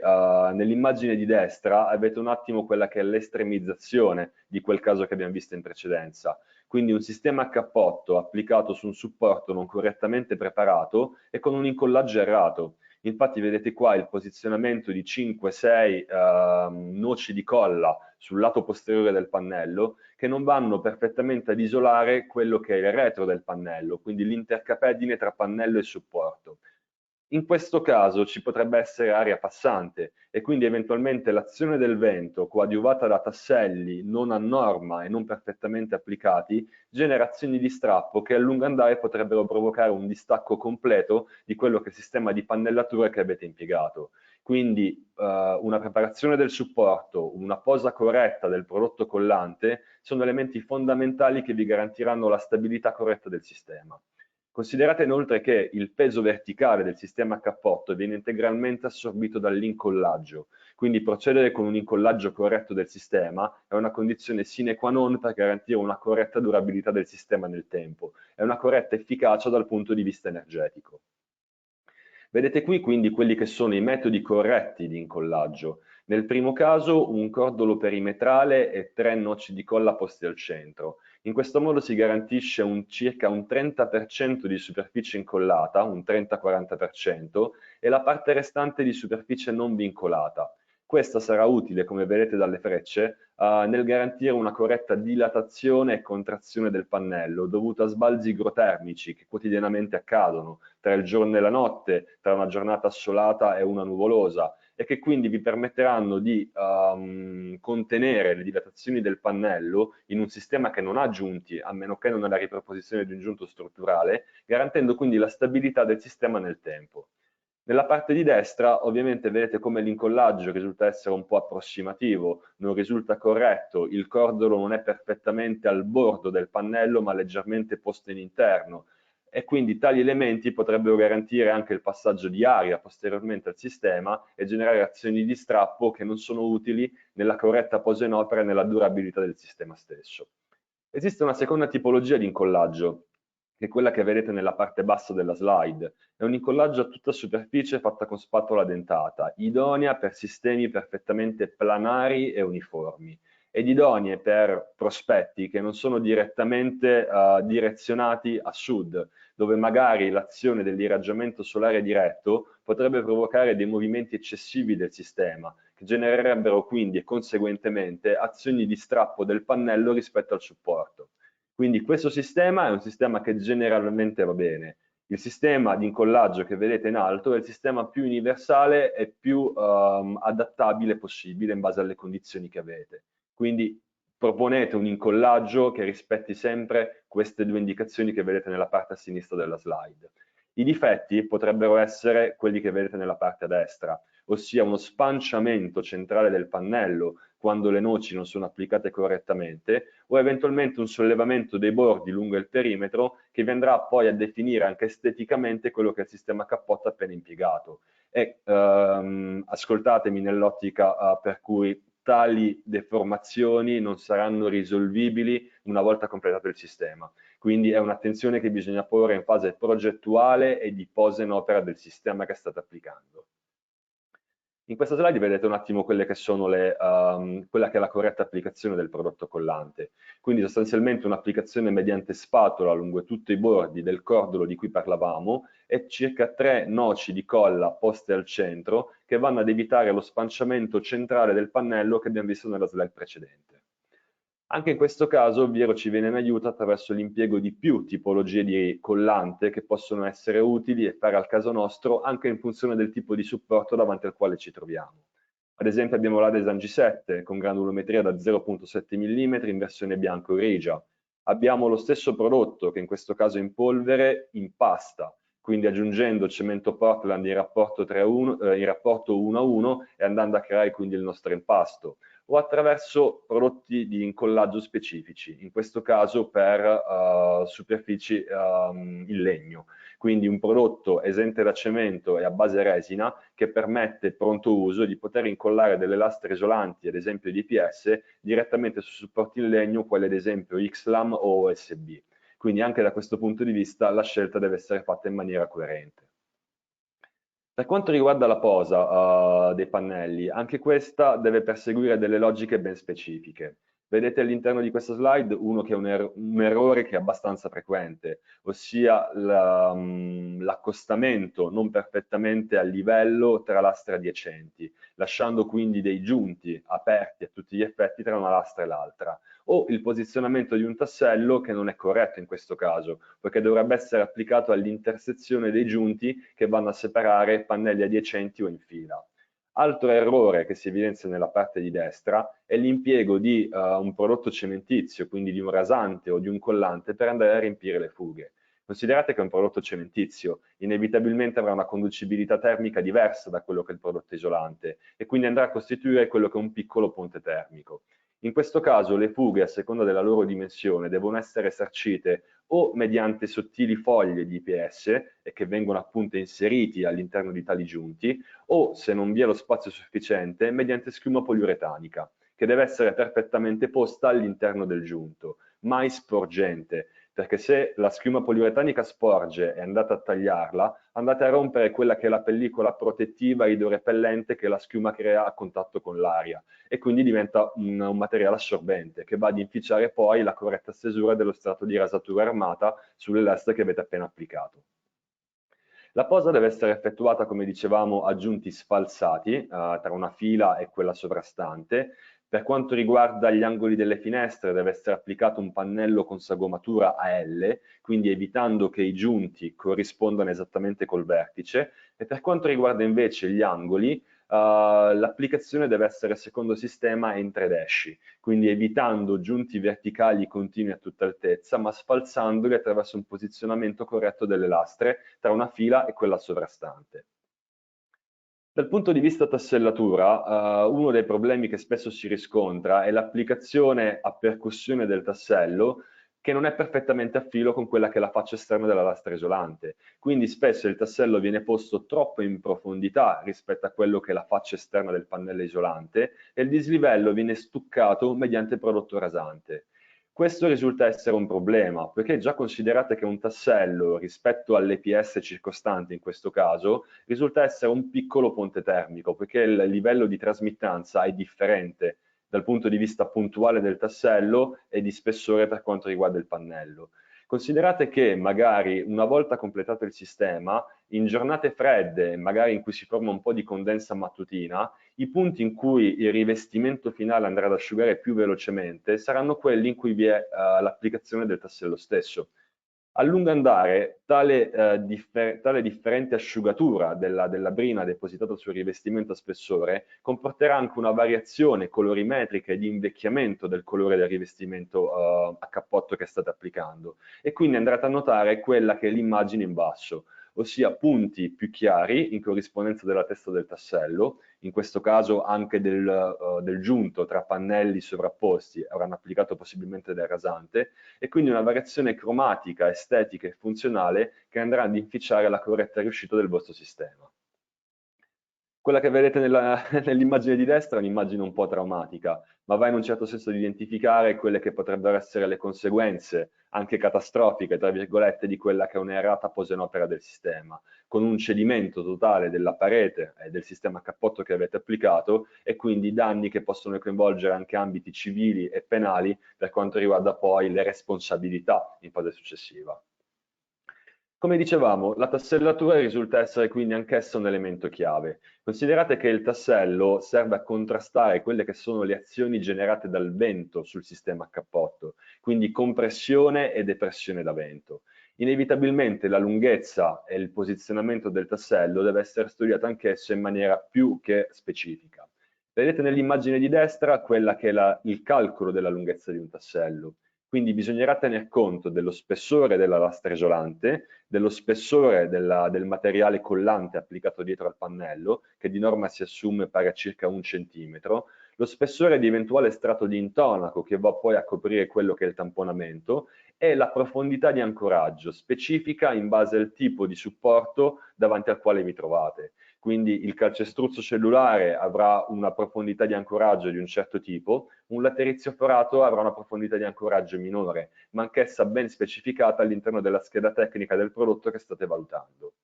nell'immagine di destra avete un attimo quella che è l'estremizzazione di quel caso che abbiamo visto in precedenza. Quindi un sistema a cappotto applicato su un supporto non correttamente preparato e con un incollaggio errato. Infatti vedete qua il posizionamento di 5-6 noci di colla sul lato posteriore del pannello che non vanno perfettamente ad isolare quello che è il retro del pannello, quindi l'intercapedine tra pannello e supporto. In questo caso ci potrebbe essere aria passante e quindi eventualmente l'azione del vento coadiuvata da tasselli non a norma e non perfettamente applicati genera azioni di strappo che a lungo andare potrebbero provocare un distacco completo di quello che è il sistema di pannellatura che avete impiegato. Quindi una preparazione del supporto, una posa corretta del prodotto collante sono elementi fondamentali che vi garantiranno la stabilità corretta del sistema. Considerate inoltre che il peso verticale del sistema a cappotto viene integralmente assorbito dall'incollaggio, quindi procedere con un incollaggio corretto del sistema è una condizione sine qua non per garantire una corretta durabilità del sistema nel tempo e una corretta efficacia dal punto di vista energetico. Vedete qui quindi quelli che sono i metodi corretti di incollaggio. Nel primo caso un cordolo perimetrale e 3 noci di colla posti al centro. In questo modo si garantisce circa un 30% di superficie incollata, un 30-40%, e la parte restante di superficie non vincolata. Questa sarà utile, come vedete dalle frecce, nel garantire una corretta dilatazione e contrazione del pannello dovuta a sbalzi igrotermici che quotidianamente accadono tra il giorno e la notte, tra una giornata assolata e una nuvolosa, e che quindi vi permetteranno di contenere le dilatazioni del pannello in un sistema che non ha giunti, a meno che non alla riproposizione di un giunto strutturale, garantendo quindi la stabilità del sistema nel tempo. Nella parte di destra ovviamente vedete come l'incollaggio risulta essere un po' approssimativo, non risulta corretto, il cordolo non è perfettamente al bordo del pannello ma leggermente posto in interno e quindi tali elementi potrebbero garantire anche il passaggio di aria posteriormente al sistema e generare azioni di strappo che non sono utili nella corretta posa in opera e nella durabilità del sistema stesso. Esiste una seconda tipologia di incollaggio, che è quella che vedete nella parte bassa della slide. È un incollaggio a tutta superficie fatta con spatola dentata, idonea per sistemi perfettamente planari e uniformi, ed idonee per prospetti che non sono direttamente direzionati a sud, dove magari l'azione dell'irraggiamento solare diretto potrebbe provocare dei movimenti eccessivi del sistema, che genererebbero quindi e conseguentemente azioni di strappo del pannello rispetto al supporto. Quindi questo sistema è un sistema che generalmente va bene. Il sistema di incollaggio che vedete in alto è il sistema più universale e più adattabile possibile in base alle condizioni che avete. Quindi proponete un incollaggio che rispetti sempre queste due indicazioni che vedete nella parte a sinistra della slide. I difetti potrebbero essere quelli che vedete nella parte a destra, ossia uno spanciamento centrale del pannello quando le noci non sono applicate correttamente, o eventualmente un sollevamento dei bordi lungo il perimetro che vi andrà poi a definire anche esteticamente quello che è il sistema cappotto appena impiegato. E ascoltatemi nell'ottica per cui tali deformazioni non saranno risolvibili una volta completato il sistema. Quindi è un'attenzione che bisogna porre in fase progettuale e di posa in opera del sistema che state applicando. In questa slide vedete un attimo quelle che sono quella che è la corretta applicazione del prodotto collante. Quindi sostanzialmente un'applicazione mediante spatola lungo tutti i bordi del cordolo di cui parlavamo e circa 3 noci di colla poste al centro che vanno ad evitare lo spanciamento centrale del pannello che abbiamo visto nella slide precedente. Anche in questo caso Viero ci viene in aiuto attraverso l'impiego di più tipologie di collante che possono essere utili e fare al caso nostro anche in funzione del tipo di supporto davanti al quale ci troviamo. Ad esempio abbiamo l'Adesan G7 con granulometria da 0,7 mm in versione bianco-grigia. Abbiamo lo stesso prodotto che in questo caso in polvere in pasta, quindi aggiungendo cemento Portland in rapporto 1 a 1 e andando a creare quindi il nostro impasto. o attraverso prodotti di incollaggio specifici, in questo caso per superfici in legno. Quindi un prodotto esente da cemento e a base resina che permette pronto uso di poter incollare delle lastre isolanti, ad esempio di IPS, direttamente su supporti in legno, quali ad esempio XLAM o OSB. Quindi anche da questo punto di vista la scelta deve essere fatta in maniera coerente. Per quanto riguarda la posa dei pannelli, anche questa deve perseguire delle logiche ben specifiche. Vedete all'interno di questa slide uno che è un errore che è abbastanza frequente, ossia l'accostamento non perfettamente a livello tra lastre adiacenti, lasciando quindi dei giunti aperti a tutti gli effetti tra una lastra e l'altra, o il posizionamento di un tassello che non è corretto in questo caso, perché dovrebbe essere applicato all'intersezione dei giunti che vanno a separare pannelli adiacenti o in fila. Altro errore che si evidenzia nella parte di destra è l'impiego di un prodotto cementizio, quindi di un rasante o di un collante per andare a riempire le fughe. Considerate che un prodotto cementizio inevitabilmente avrà una conducibilità termica diversa da quello che è il prodotto isolante e quindi andrà a costituire quello che è un piccolo ponte termico. In questo caso le fughe, a seconda della loro dimensione, devono essere esercite o mediante sottili foglie di IPS e che vengono appunto inseriti all'interno di tali giunti, o se non vi è lo spazio sufficiente, mediante schiuma poliuretanica, che deve essere perfettamente posta all'interno del giunto, mai sporgente, perché se la schiuma poliuretanica sporge e andate a tagliarla, andate a rompere quella che è la pellicola protettiva idrorepellente che la schiuma crea a contatto con l'aria e quindi diventa un materiale assorbente che va ad inficiare poi la corretta stesura dello strato di rasatura armata sulle lastre che avete appena applicato. La posa deve essere effettuata, come dicevamo, a giunti sfalsati tra una fila e quella sovrastante. Per quanto riguarda gli angoli delle finestre deve essere applicato un pannello con sagomatura a L, quindi evitando che i giunti corrispondano esattamente col vertice. E per quanto riguarda invece gli angoli, l'applicazione deve essere secondo sistema entry dash, quindi evitando giunti verticali continui a tutta altezza, ma sfalsandoli attraverso un posizionamento corretto delle lastre tra una fila e quella sovrastante. Dal punto di vista tassellatura, uno dei problemi che spesso si riscontra è l'applicazione a percussione del tassello che non è perfettamente a filo con quella che è la faccia esterna della lastra isolante. Quindi spesso il tassello viene posto troppo in profondità rispetto a quello che è la faccia esterna del pannello isolante e il dislivello viene stuccato mediante prodotto rasante. Questo risulta essere un problema, perché già considerate che un tassello rispetto all'EPS circostante in questo caso risulta essere un piccolo ponte termico, perché il livello di trasmittanza è differente dal punto di vista puntuale del tassello e di spessore per quanto riguarda il pannello. Considerate che magari una volta completato il sistema, in giornate fredde, magari in cui si forma un po' di condensa mattutina, i punti in cui il rivestimento finale andrà ad asciugare più velocemente saranno quelli in cui vi è l'applicazione del tassello stesso. A lungo andare, tale differente asciugatura della brina depositata sul rivestimento a spessore comporterà anche una variazione colorimetrica e di invecchiamento del colore del rivestimento a cappotto che state applicando e quindi andrete a notare quella che è l'immagine in basso, ossia punti più chiari in corrispondenza della testa del tassello, in questo caso anche del giunto tra pannelli sovrapposti, avranno applicato possibilmente del rasante, e quindi una variazione cromatica, estetica e funzionale che andrà ad inficiare la corretta riuscita del vostro sistema. Quella che vedete nell'immagine di destra è un'immagine un po' traumatica, ma va in un certo senso ad identificare quelle che potrebbero essere le conseguenze, anche catastrofiche, tra virgolette, di quella che è un'errata posa in opera del sistema, con un cedimento totale della parete e del sistema a cappotto che avete applicato e quindi danni che possono coinvolgere anche ambiti civili e penali per quanto riguarda poi le responsabilità in fase successiva. Come dicevamo, la tassellatura risulta essere quindi anch'essa un elemento chiave. Considerate che il tassello serve a contrastare quelle che sono le azioni generate dal vento sul sistema a cappotto, quindi compressione e depressione da vento. Inevitabilmente la lunghezza e il posizionamento del tassello deve essere studiato anch'esso in maniera più che specifica. Vedete nell'immagine di destra quella che è il calcolo della lunghezza di un tassello. Quindi bisognerà tener conto dello spessore della lastra isolante, dello spessore del materiale collante applicato dietro al pannello, che di norma si assume pari a circa 1 centimetro, lo spessore di eventuale strato di intonaco che va poi a coprire quello che è il tamponamento e la profondità di ancoraggio specifica in base al tipo di supporto davanti al quale vi trovate. Quindi il calcestruzzo cellulare avrà una profondità di ancoraggio di un certo tipo, un laterizio forato avrà una profondità di ancoraggio minore, ma anch'essa ben specificata all'interno della scheda tecnica del prodotto che state valutando.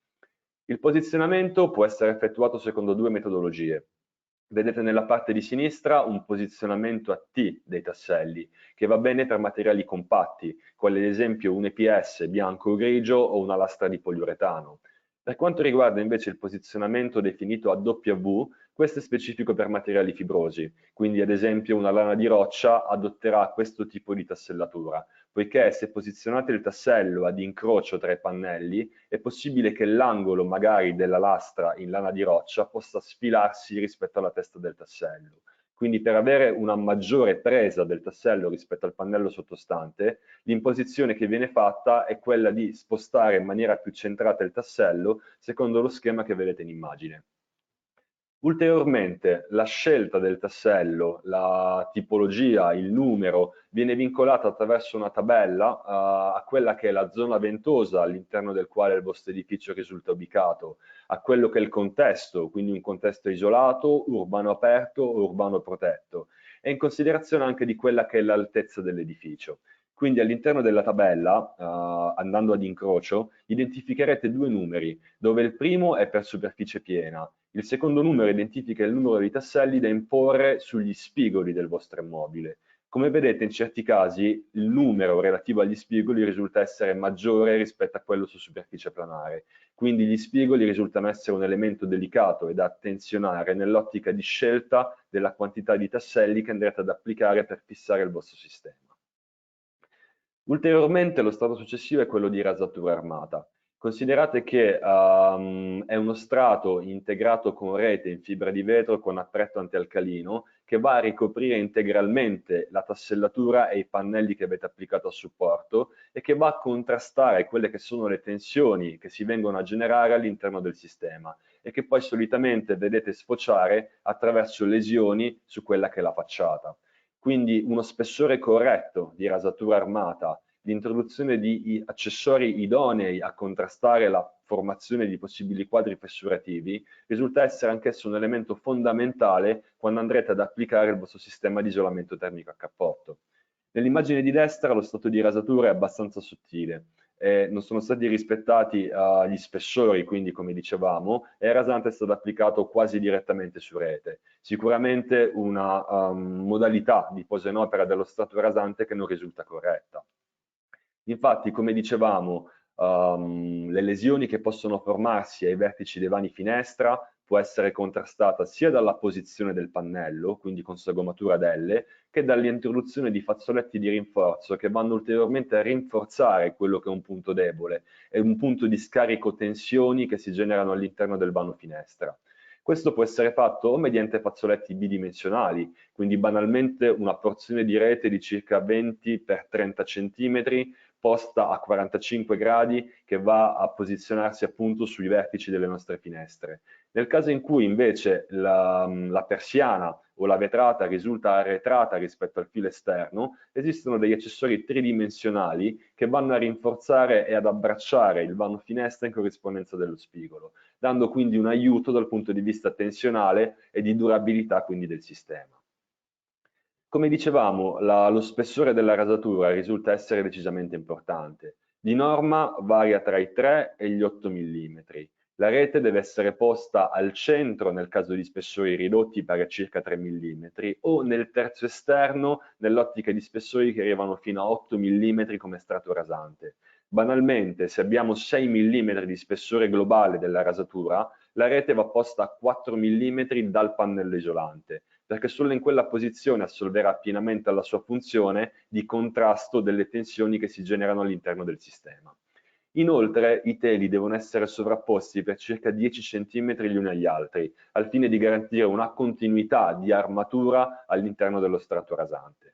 Il posizionamento può essere effettuato secondo due metodologie. Vedete nella parte di sinistra un posizionamento a T dei tasselli, che va bene per materiali compatti, quali ad esempio un EPS bianco o grigio o una lastra di poliuretano. Per quanto riguarda invece il posizionamento definito a W, questo è specifico per materiali fibrosi, quindi ad esempio una lana di roccia adotterà questo tipo di tassellatura, poiché se posizionate il tassello ad incrocio tra i pannelli è possibile che l'angolo magari della lastra in lana di roccia possa sfilarsi rispetto alla testa del tassello. Quindi per avere una maggiore presa del tassello rispetto al pannello sottostante, l'imposizione che viene fatta è quella di spostare in maniera più centrata il tassello secondo lo schema che vedete in immagine. Ulteriormente, la scelta del tassello, la tipologia, il numero, viene vincolata attraverso una tabella a quella che è la zona ventosa all'interno del quale il vostro edificio risulta ubicato, a quello che è il contesto, quindi un contesto isolato, urbano aperto o urbano protetto, e in considerazione anche di quella che è l'altezza dell'edificio. Quindi all'interno della tabella, andando ad incrocio, identificherete due numeri, dove il primo è per superficie piena. Il secondo numero identifica il numero di tasselli da imporre sugli spigoli del vostro immobile. Come vedete, in certi casi il numero relativo agli spigoli risulta essere maggiore rispetto a quello su superficie planare. Quindi gli spigoli risultano essere un elemento delicato e da attenzionare nell'ottica di scelta della quantità di tasselli che andrete ad applicare per fissare il vostro sistema. Ulteriormente lo strato successivo è quello di rasatura armata. Considerate che è uno strato integrato con rete in fibra di vetro con appretto antialcalino che va a ricoprire integralmente la tassellatura e i pannelli che avete applicato a supporto e che va a contrastare quelle che sono le tensioni che si vengono a generare all'interno del sistema e che poi solitamente vedete sfociare attraverso lesioni su quella che è la facciata. Quindi uno spessore corretto di rasatura armata, l'introduzione di accessori idonei a contrastare la formazione di possibili quadri fessurativi, risulta essere anch'esso un elemento fondamentale quando andrete ad applicare il vostro sistema di isolamento termico a cappotto. Nell'immagine di destra lo stato di rasatura è abbastanza sottile. Non sono stati rispettati gli spessori, quindi come dicevamo, e il rasante è stato applicato quasi direttamente su rete. Sicuramente una modalità di posa in opera dello strato rasante che non risulta corretta. Infatti, come dicevamo, le lesioni che possono formarsi ai vertici dei vani finestra può essere contrastata sia dalla posizione del pannello, quindi con sagomatura ad L, che dall'introduzione di fazzoletti di rinforzo che vanno ulteriormente a rinforzare quello che è un punto debole e un punto di scarico tensioni che si generano all'interno del vano finestra. Questo può essere fatto o mediante fazzoletti bidimensionali, quindi banalmente una porzione di rete di circa 20 x 30 cm posta a 45 gradi che va a posizionarsi appunto sui vertici delle nostre finestre. Nel caso in cui invece la persiana o la vetrata risulta arretrata rispetto al filo esterno, esistono degli accessori tridimensionali che vanno a rinforzare e ad abbracciare il vano finestra in corrispondenza dello spigolo, dando quindi un aiuto dal punto di vista tensionale e di durabilità quindi del sistema. Come dicevamo, lo spessore della rasatura risulta essere decisamente importante. Di norma varia tra i 3 e gli 8 mm. La rete deve essere posta al centro nel caso di spessori ridotti pari a circa 3 mm o nel terzo esterno nell'ottica di spessori che arrivano fino a 8 mm come strato rasante. Banalmente, se abbiamo 6 mm di spessore globale della rasatura, la rete va posta a 4 mm dal pannello isolante, perché solo in quella posizione assolverà pienamente la sua funzione di contrasto delle tensioni che si generano all'interno del sistema. Inoltre i teli devono essere sovrapposti per circa 10 cm gli uni agli altri, al fine di garantire una continuità di armatura all'interno dello strato rasante.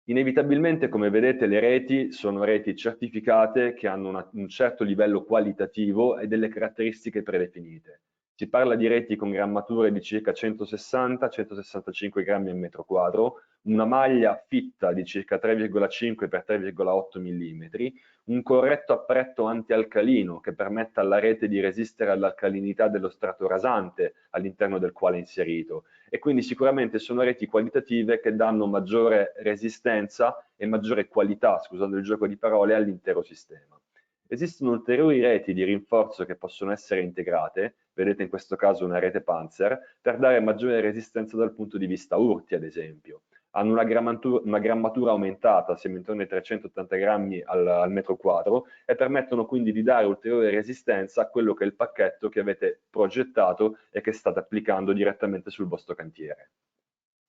Inevitabilmente, come vedete, le reti sono reti certificate che hanno un certo livello qualitativo e delle caratteristiche predefinite. Si parla di reti con grammature di circa 160-165 grammi al metro quadro, una maglia fitta di circa 3,5 x 3,8 mm, un corretto appretto antialcalino che permetta alla rete di resistere all'alcalinità dello strato rasante all'interno del quale è inserito, e quindi sicuramente sono reti qualitative che danno maggiore resistenza e maggiore qualità, scusando il gioco di parole, all'intero sistema. Esistono ulteriori reti di rinforzo che possono essere integrate, vedete in questo caso una rete Panzer, per dare maggiore resistenza dal punto di vista urti, ad esempio. Hanno una grammatura aumentata, siamo intorno ai 380 grammi al metro quadro, e permettono quindi di dare ulteriore resistenza a quello che è il pacchetto che avete progettato e che state applicando direttamente sul vostro cantiere.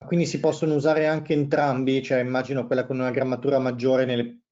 Quindi si possono usare anche entrambi, cioè immagino quella con una grammatura maggiore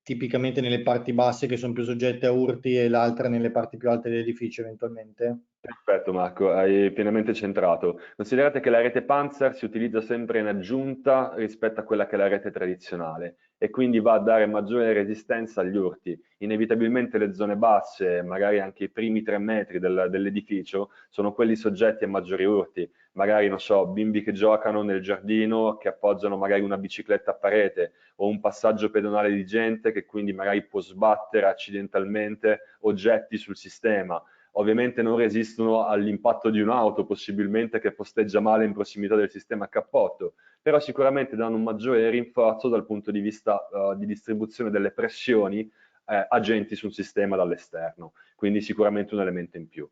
tipicamente nelle parti basse che sono più soggette a urti e l'altra nelle parti più alte dell'edificio eventualmente. Perfetto Marco, hai pienamente centrato. Considerate che la rete Panzer si utilizza sempre in aggiunta rispetto a quella che è la rete tradizionale e quindi va a dare maggiore resistenza agli urti. Inevitabilmente le zone basse, magari anche i primi 3 metri dell'edificio, sono quelli soggetti a maggiori urti. Magari, non so, bimbi che giocano nel giardino, che appoggiano magari una bicicletta a parete, o un passaggio pedonale di gente che quindi magari può sbattere accidentalmente oggetti sul sistema. Ovviamente non resistono all'impatto di un'auto, possibilmente che posteggia male in prossimità del sistema a cappotto, però sicuramente danno un maggiore rinforzo dal punto di vista di distribuzione delle pressioni agenti sul sistema dall'esterno, quindi sicuramente un elemento in più.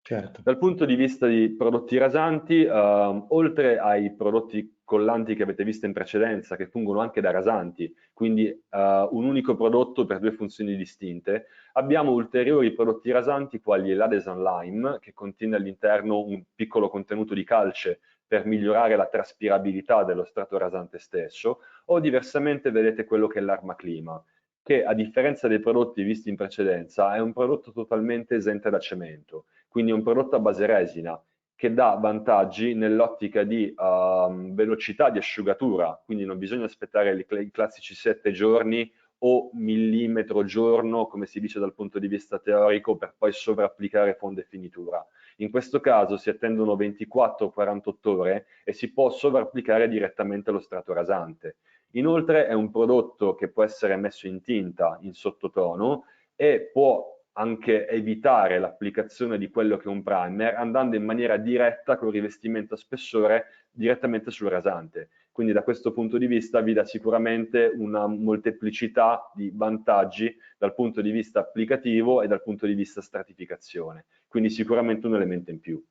Certo. Dal punto di vista di prodotti rasanti, oltre ai prodotti collanti che avete visto in precedenza, che fungono anche da rasanti, quindi un unico prodotto per 2 funzioni distinte, abbiamo ulteriori prodotti rasanti quali l'Adhesan Lime, che contiene all'interno un piccolo contenuto di calce per migliorare la traspirabilità dello strato rasante stesso, o diversamente vedete quello che è l'Armaclima, che a differenza dei prodotti visti in precedenza è un prodotto totalmente esente da cemento, quindi è un prodotto a base resina che dà vantaggi nell'ottica di velocità di asciugatura, quindi non bisogna aspettare i classici 7 giorni o millimetro giorno, come si dice dal punto di vista teorico, per poi sovrapplicare fonda e finitura. In questo caso si attendono 24 o 48 ore e si può sovrapplicare direttamente lo strato rasante. Inoltre è un prodotto che può essere messo in tinta in sottotono e può anche evitare l'applicazione di quello che è un primer andando in maniera diretta con rivestimento a spessore direttamente sul rasante. Quindi da questo punto di vista vi dà sicuramente una molteplicità di vantaggi dal punto di vista applicativo e dal punto di vista stratificazione. Quindi sicuramente un elemento in più.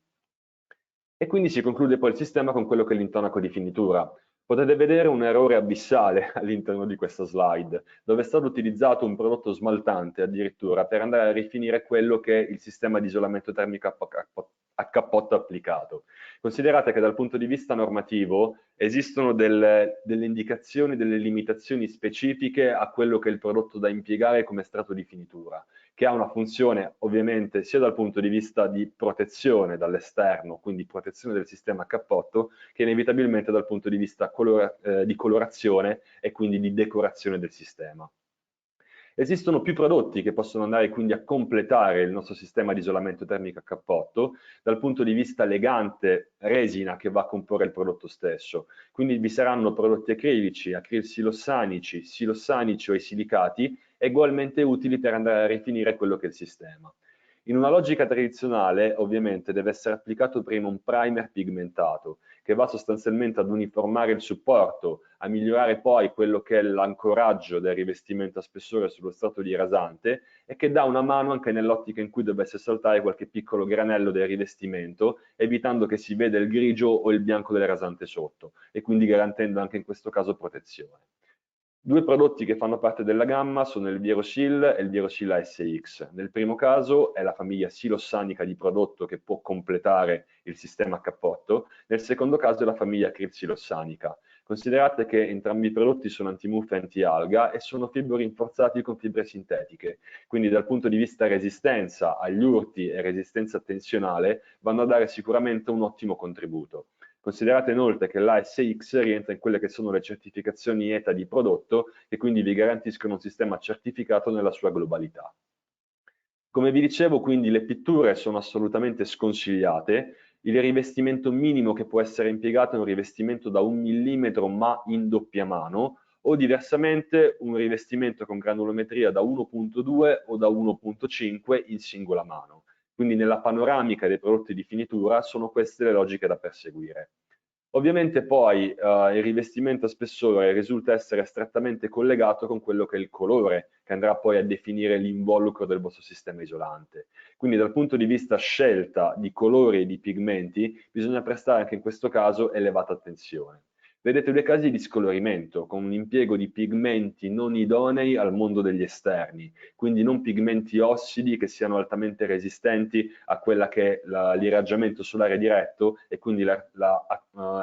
E quindi si conclude poi il sistema con quello che è l'intonaco di finitura. Potete vedere un errore abissale all'interno di questa slide, dove è stato utilizzato un prodotto smaltante addirittura per andare a rifinire quello che è il sistema di isolamento termico a cappotto applicato. Considerate che dal punto di vista normativo esistono delle indicazioni, delle limitazioni specifiche a quello che è il prodotto da impiegare come strato di finitura, che ha una funzione ovviamente sia dal punto di vista di protezione dall'esterno, quindi protezione del sistema a cappotto, che inevitabilmente dal punto di vista di colorazione e quindi di decorazione del sistema. Esistono più prodotti che possono andare quindi a completare il nostro sistema di isolamento termico a cappotto dal punto di vista legante resina che va a comporre il prodotto stesso. Quindi vi saranno prodotti acrilici, acrilsilossanici, silossanici o i silicati ugualmente utili per andare a rifinire quello che è il sistema. In una logica tradizionale, ovviamente, deve essere applicato prima un primer pigmentato, che va sostanzialmente ad uniformare il supporto, a migliorare poi quello che è l'ancoraggio del rivestimento a spessore sullo strato di rasante e che dà una mano anche nell'ottica in cui dovesse saltare qualche piccolo granello del rivestimento, evitando che si veda il grigio o il bianco del rasante sotto e quindi garantendo anche in questo caso protezione. 2 prodotti che fanno parte della gamma sono il Vierosil e il Vierosil ASX. Nel primo caso è la famiglia silossanica di prodotto che può completare il sistema a cappotto, nel secondo caso è la famiglia cripsilossanica. Considerate che entrambi i prodotti sono antimuffa e antialga e sono fibro rinforzati con fibre sintetiche, quindi dal punto di vista resistenza agli urti e resistenza tensionale vanno a dare sicuramente un ottimo contributo. Considerate inoltre che l'ASX rientra in quelle che sono le certificazioni ETA di prodotto e quindi vi garantiscono un sistema certificato nella sua globalità. Come vi dicevo, quindi le pitture sono assolutamente sconsigliate. Il rivestimento minimo che può essere impiegato è un rivestimento da 1 millimetro ma in doppia mano, o diversamente un rivestimento con granulometria da 1.2 o da 1.5 in singola mano. Quindi nella panoramica dei prodotti di finitura sono queste le logiche da perseguire. Ovviamente poi il rivestimento a spessore risulta essere strettamente collegato con quello che è il colore, che andrà poi a definire l'involucro del vostro sistema isolante. Quindi dal punto di vista scelta di colori e di pigmenti, bisogna prestare anche in questo caso elevata attenzione. Vedete due casi di scolorimento, con un impiego di pigmenti non idonei al mondo degli esterni, quindi non pigmenti ossidi che siano altamente resistenti a quella che è l'irraggiamento solare diretto e quindi la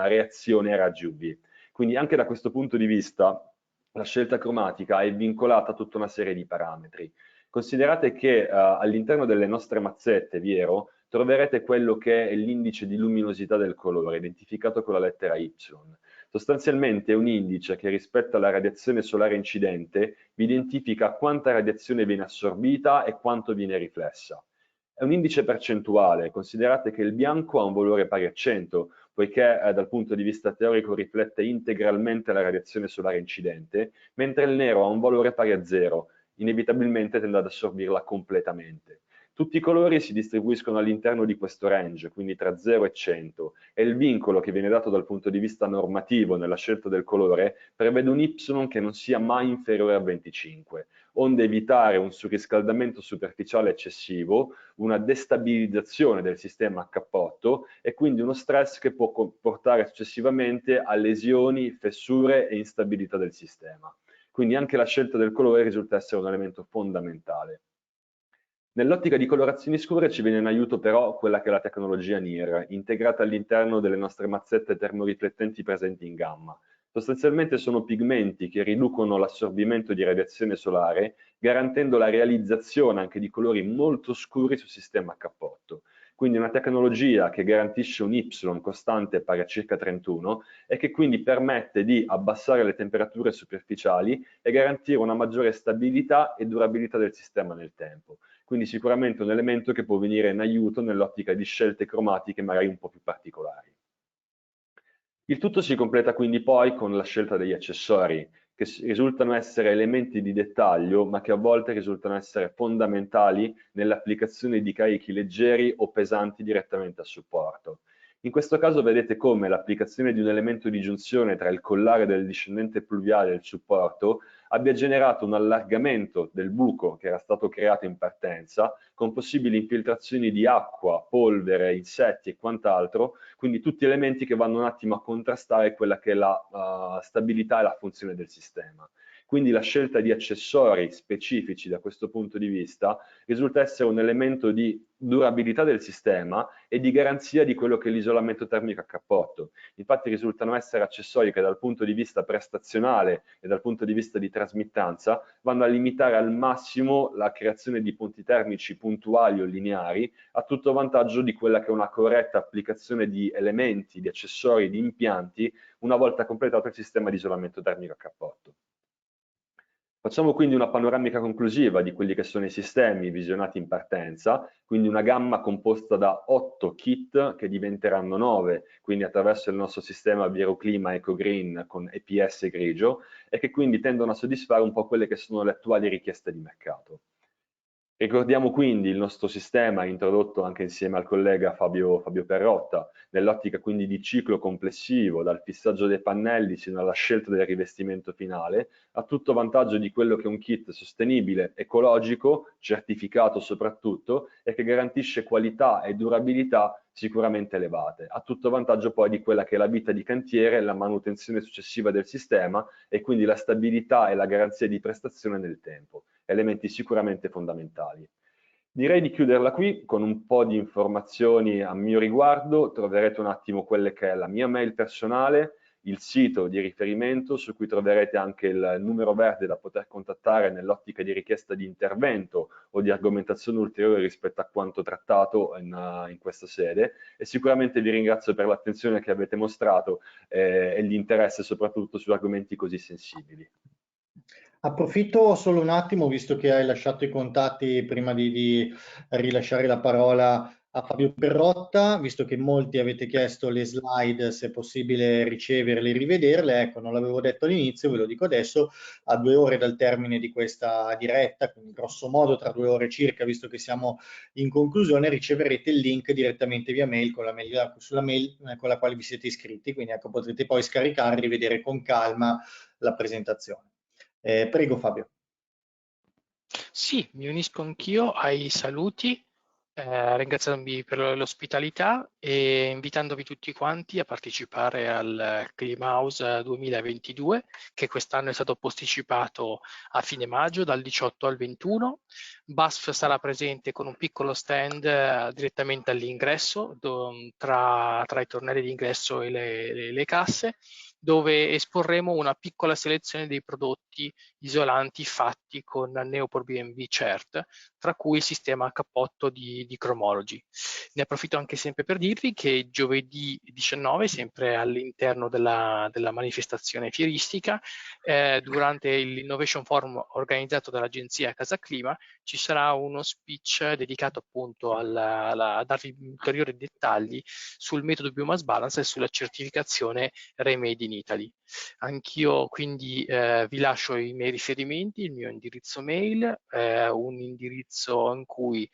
reazione ai raggi UV. Quindi anche da questo punto di vista la scelta cromatica è vincolata a tutta una serie di parametri. Considerate che all'interno delle nostre mazzette, Viero, troverete quello che è l'indice di luminosità del colore, identificato con la lettera Y. Sostanzialmente è un indice che rispetto alla radiazione solare incidente vi identifica quanta radiazione viene assorbita e quanto viene riflessa. È un indice percentuale, considerate che il bianco ha un valore pari a 100, poiché dal punto di vista teorico riflette integralmente la radiazione solare incidente, mentre il nero ha un valore pari a 0, inevitabilmente tende ad assorbirla completamente. Tutti i colori si distribuiscono all'interno di questo range, quindi tra 0 e 100, e il vincolo che viene dato dal punto di vista normativo nella scelta del colore prevede un Y che non sia mai inferiore a 25, onde evitare un surriscaldamento superficiale eccessivo, una destabilizzazione del sistema H8 e quindi uno stress che può portare successivamente a lesioni, fessure e instabilità del sistema. Quindi anche la scelta del colore risulta essere un elemento fondamentale. Nell'ottica di colorazioni scure ci viene in aiuto però quella che è la tecnologia NIR, integrata all'interno delle nostre mazzette termoriflettenti presenti in gamma. Sostanzialmente sono pigmenti che riducono l'assorbimento di radiazione solare, garantendo la realizzazione anche di colori molto scuri sul sistema H8. Quindi una tecnologia che garantisce un Y costante pari a circa 31 e che quindi permette di abbassare le temperature superficiali e garantire una maggiore stabilità e durabilità del sistema nel tempo. Quindi sicuramente un elemento che può venire in aiuto nell'ottica di scelte cromatiche magari un po' più particolari. Il tutto si completa quindi poi con la scelta degli accessori, che risultano essere elementi di dettaglio, ma che a volte risultano essere fondamentali nell'applicazione di carichi leggeri o pesanti direttamente a supporto. In questo caso vedete come l'applicazione di un elemento di giunzione tra il collare del discendente pluviale e il supporto abbia generato un allargamento del buco che era stato creato in partenza, con possibili infiltrazioni di acqua, polvere, insetti e quant'altro, quindi tutti elementi che vanno un attimo a contrastare quella che è la stabilità e la funzione del sistema. Quindi la scelta di accessori specifici da questo punto di vista risulta essere un elemento di durabilità del sistema e di garanzia di quello che è l'isolamento termico a cappotto. Infatti risultano essere accessori che dal punto di vista prestazionale e dal punto di vista di trasmittanza vanno a limitare al massimo la creazione di punti termici puntuali o lineari a tutto vantaggio di quella che è una corretta applicazione di elementi, di accessori, di impianti una volta completato il sistema di isolamento termico a cappotto. Facciamo quindi una panoramica conclusiva di quelli che sono i sistemi visionati in partenza, quindi una gamma composta da 8 kit che diventeranno 9, quindi attraverso il nostro sistema Viroclima EcoGreen con EPS grigio e che quindi tendono a soddisfare un po' quelle che sono le attuali richieste di mercato. Ricordiamo quindi il nostro sistema introdotto anche insieme al collega Fabio Perrotta, nell'ottica quindi di ciclo complessivo, dal fissaggio dei pannelli sino alla scelta del rivestimento finale, a tutto vantaggio di quello che è un kit sostenibile, ecologico, certificato soprattutto, e che garantisce qualità e durabilità sicuramente elevate, a tutto vantaggio poi di quella che è la vita di cantiere, la manutenzione successiva del sistema e quindi la stabilità e la garanzia di prestazione nel tempo, elementi sicuramente fondamentali. Direi di chiuderla qui con un po' di informazioni a mio riguardo, troverete un attimo quelle che è la mia mail personale, il sito di riferimento su cui troverete anche il numero verde da poter contattare nell'ottica di richiesta di intervento o di argomentazione ulteriore rispetto a quanto trattato in questa sede e sicuramente vi ringrazio per l'attenzione che avete mostrato e l'interesse soprattutto su argomenti così sensibili. Approfitto solo un attimo, visto che hai lasciato i contatti prima di rilasciare la parola a Fabio Perrotta, visto che molti avete chiesto le slide, se è possibile riceverle e rivederle. Ecco, non l'avevo detto all'inizio, ve lo dico adesso, a 2 ore dal termine di questa diretta, quindi grosso modo tra 2 ore circa, visto che siamo in conclusione, riceverete il link direttamente via mail con la mail, sulla mail con la quale vi siete iscritti, quindi ecco, potrete poi scaricare e rivedere con calma la presentazione. Prego Fabio. Sì, mi unisco anch'io ai saluti, ringraziandovi per l'ospitalità e invitandovi tutti quanti a partecipare al Climahouse 2022, che quest'anno è stato posticipato a fine maggio, dal 18 al 21. BASF sarà presente con un piccolo stand direttamente all'ingresso, tra i tornelli d'ingresso e le casse, dove esporremo una piccola selezione dei prodotti isolanti fatti con Neopor BMV CERT, tra cui il sistema a cappotto di Chromology. Ne approfitto anche sempre per dirvi che giovedì 19, sempre all'interno della manifestazione fieristica, durante l'Innovation Forum organizzato dall'agenzia Casa Clima, ci sarà uno speech dedicato appunto a darvi ulteriori dettagli sul metodo Biomass Balance e sulla certificazione Remade in Italy. Anch'io quindi vi lascio i miei riferimenti, il mio indirizzo mail, un indirizzo in cui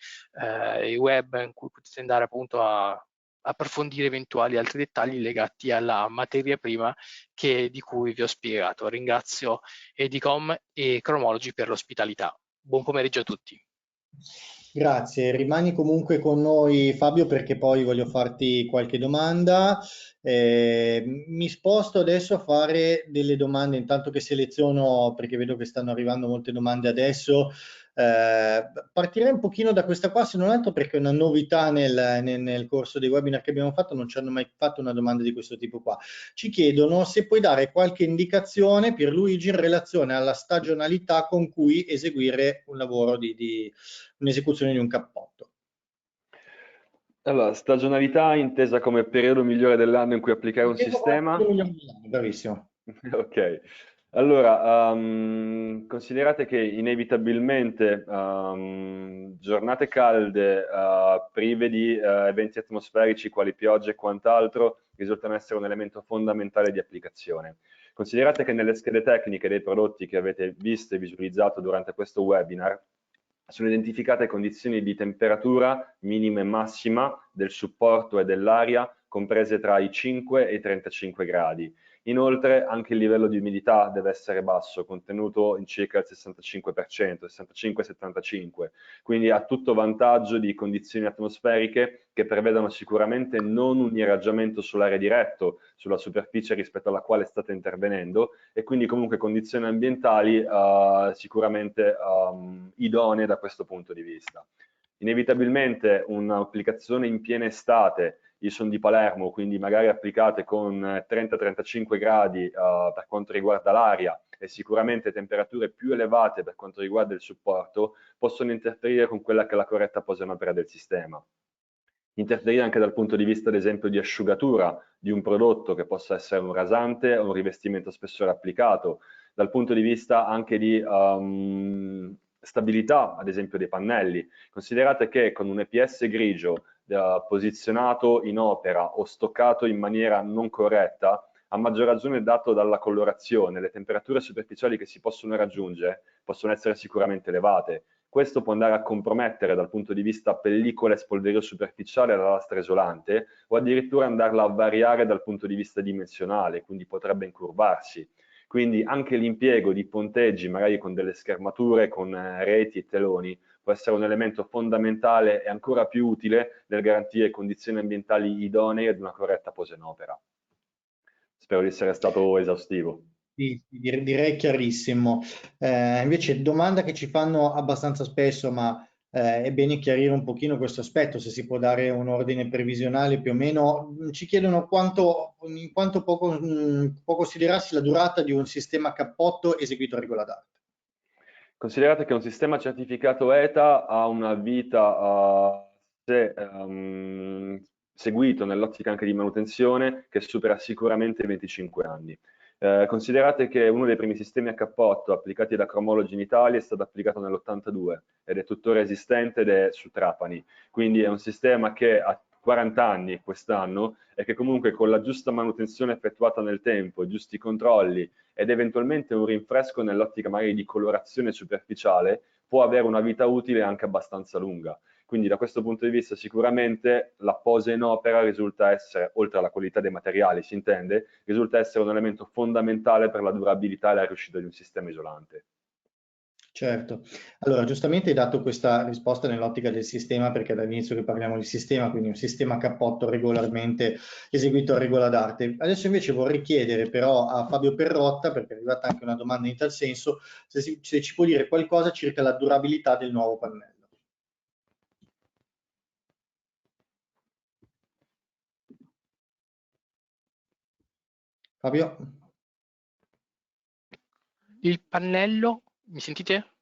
web in cui potete andare appunto a approfondire eventuali altri dettagli legati alla materia prima di cui vi ho spiegato. Ringrazio Edicom e Chromology per l'ospitalità. Buon pomeriggio a tutti. Grazie, rimani comunque con noi Fabio perché poi voglio farti qualche domanda. Mi sposto adesso a fare delle domande, intanto che seleziono, perché vedo che stanno arrivando molte domande adesso. Partirei un pochino da questa qua, se non altro perché è una novità nel corso dei webinar che abbiamo fatto, non ci hanno mai fatto una domanda di questo tipo qua. Ci chiedono se puoi dare qualche indicazione, Pierluigi, in relazione alla stagionalità con cui eseguire un lavoro un'esecuzione di un cappotto. Allora, stagionalità intesa come periodo migliore dell'anno in cui applicare un sistema. Bravissimo. Ok, allora considerate che inevitabilmente giornate calde prive di eventi atmosferici quali piogge e quant'altro risultano essere un elemento fondamentale di applicazione. Considerate che nelle schede tecniche dei prodotti che avete visto e visualizzato durante questo webinar sono identificate condizioni di temperatura minima e massima del supporto e dell'aria comprese tra i 5 e i 35 gradi. Inoltre anche il livello di umidità deve essere basso, contenuto in circa il 65%, 65-75%, quindi ha tutto vantaggio di condizioni atmosferiche che prevedano sicuramente non un irraggiamento solare diretto sulla superficie rispetto alla quale state intervenendo e quindi comunque condizioni ambientali sicuramente idonee da questo punto di vista. Inevitabilmente un'applicazione in piena estate, io sono di Palermo, quindi magari applicate con 30-35 gradi per quanto riguarda l'aria e sicuramente temperature più elevate per quanto riguarda il supporto, possono interferire con quella che è la corretta posaunopera del sistema. Interferire anche dal punto di vista, ad esempio, di asciugatura di un prodotto che possa essere un rasante o un rivestimento a spessore applicato, dal punto di vista anche di stabilità, ad esempio, dei pannelli. Considerate che con un EPS grigio posizionato in opera o stoccato in maniera non corretta, a maggior ragione dato dalla colorazione, le temperature superficiali che si possono raggiungere possono essere sicuramente elevate. Questo può andare a compromettere dal punto di vista pellicola e spolverio superficiale la lastra isolante o addirittura andarla a variare dal punto di vista dimensionale, quindi potrebbe incurvarsi. Quindi anche l'impiego di ponteggi, magari con delle schermature, con reti e teloni, può essere un elemento fondamentale e ancora più utile nel garantire condizioni ambientali idonee ad una corretta posa in opera. Spero di essere stato esaustivo. Sì, direi chiarissimo. Invece, domanda che ci fanno abbastanza spesso, ma è bene chiarire un pochino questo aspetto, se si può dare un ordine previsionale più o meno. Ci chiedono in quanto può considerarsi la durata di un sistema cappotto eseguito a regola d'arte. Considerate che un sistema certificato ETA ha una vita, se seguito nell'ottica anche di manutenzione, che supera sicuramente i 25 anni. Considerate che uno dei primi sistemi a cappotto applicati da Chromology in Italia è stato applicato nell'82 ed è tuttora esistente ed è su Trapani, quindi è un sistema che ha 40 anni quest'anno e che comunque con la giusta manutenzione effettuata nel tempo, i giusti controlli ed eventualmente un rinfresco nell'ottica magari di colorazione superficiale può avere una vita utile anche abbastanza lunga. Quindi da questo punto di vista sicuramente la posa in opera risulta essere, oltre alla qualità dei materiali si intende, risulta essere un elemento fondamentale per la durabilità e la riuscita di un sistema isolante. Certo, allora giustamente hai dato questa risposta nell'ottica del sistema, perché dall'inizio che parliamo di sistema, quindi un sistema a cappotto regolarmente eseguito a regola d'arte. Adesso invece vorrei chiedere però a Fabio Perrotta, perché è arrivata anche una domanda in tal senso, se ci può dire qualcosa circa la durabilità del nuovo pannello. Fabio? Il pannello, mi sentite?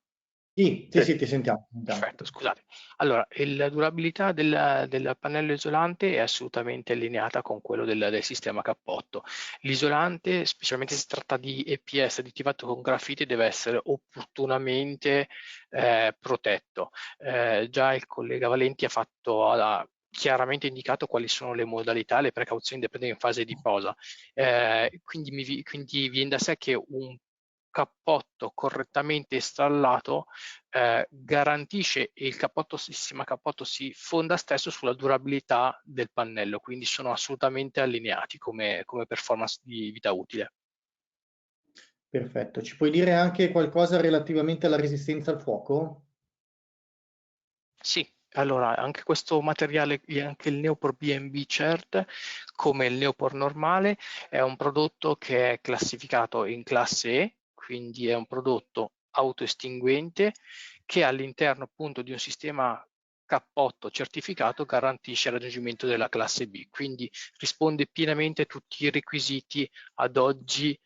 Sì, ti sentiamo. Perfetto, scusate. Allora, la durabilità del pannello isolante è assolutamente allineata con quello del sistema cappotto. L'isolante, specialmente se si tratta di EPS additivato con grafite, deve essere opportunamente protetto. Già il collega Valenti ha chiaramente indicato quali sono le modalità, le precauzioni da prendere in fase di posa. Quindi viene da sé che un cappotto correttamente installato garantisce e il sistema cappotto si fonda stesso sulla durabilità del pannello, quindi sono assolutamente allineati come performance di vita utile. Perfetto, ci puoi dire anche qualcosa relativamente alla resistenza al fuoco? Sì, allora anche questo materiale, anche il Neopor B&B Cert, come il Neopor normale, è un prodotto che è classificato in classe E, quindi è un prodotto autoestinguente che all'interno appunto di un sistema cappotto certificato garantisce il raggiungimento della classe B, quindi risponde pienamente a tutti i requisiti ad oggi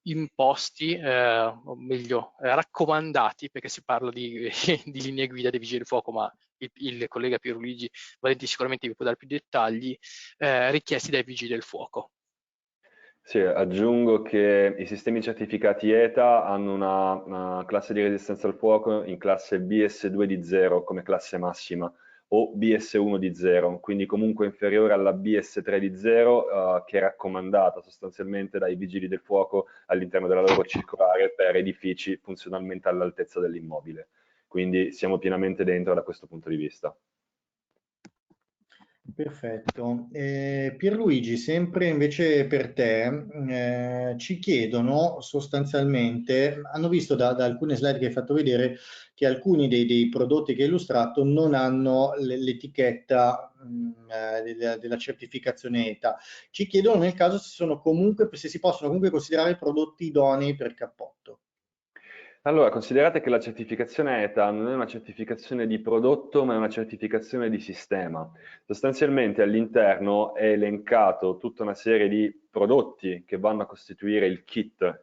imposti, o meglio raccomandati, perché si parla di, di linee guida dei vigili del fuoco, ma il collega Pierluigi Valenti sicuramente vi può dare più dettagli, richiesti dai vigili del fuoco. Sì, aggiungo che i sistemi certificati ETA hanno una classe di resistenza al fuoco in classe BS2 di 0 come classe massima o BS1 di 0, quindi comunque inferiore alla BS3 di 0 che è raccomandata sostanzialmente dai vigili del fuoco all'interno della loro circolare per edifici funzionalmente all'altezza dell'immobile. Quindi siamo pienamente dentro da questo punto di vista. Perfetto. Pierluigi, sempre invece per te, ci chiedono sostanzialmente, hanno visto da alcune slide che hai fatto vedere che alcuni dei prodotti che hai illustrato non hanno l'etichetta della certificazione ETA. Ci chiedono nel caso se si possono comunque considerare prodotti idonei per cappotto. Allora, considerate che la certificazione ETA non è una certificazione di prodotto, ma è una certificazione di sistema. Sostanzialmente all'interno è elencato tutta una serie di prodotti che vanno a costituire il kit,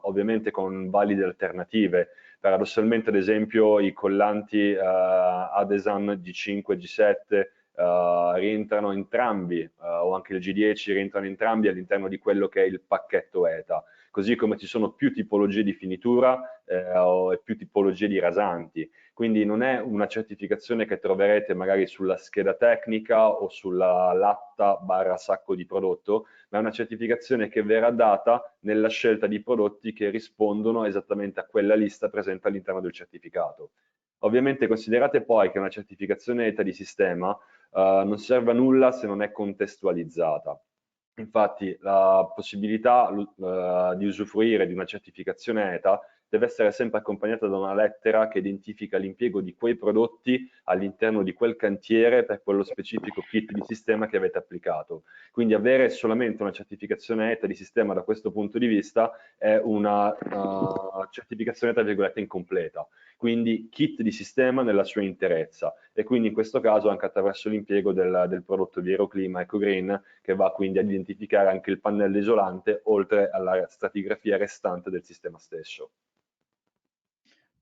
ovviamente con valide alternative. Paradossalmente, ad esempio, i collanti Adesan G5 e G7 rientrano entrambi, o anche il G10 rientrano entrambi all'interno di quello che è il pacchetto ETA. Così come ci sono più tipologie di finitura e più tipologie di rasanti. Quindi non è una certificazione che troverete magari sulla scheda tecnica o sulla latta barra sacco di prodotto, ma è una certificazione che verrà data nella scelta di prodotti che rispondono esattamente a quella lista presente all'interno del certificato. Ovviamente considerate poi che una certificazione ETA di sistema non serve a nulla se non è contestualizzata. Infatti la possibilità di usufruire di una certificazione ETA deve essere sempre accompagnata da una lettera che identifica l'impiego di quei prodotti all'interno di quel cantiere per quello specifico kit di sistema che avete applicato. Quindi avere solamente una certificazione ETA di sistema da questo punto di vista è una certificazione tra virgolette incompleta. Quindi kit di sistema nella sua interezza e quindi in questo caso anche attraverso l'impiego del prodotto di Aeroclima EcoGreen che va quindi ad identificare anche il pannello isolante oltre alla stratigrafia restante del sistema stesso.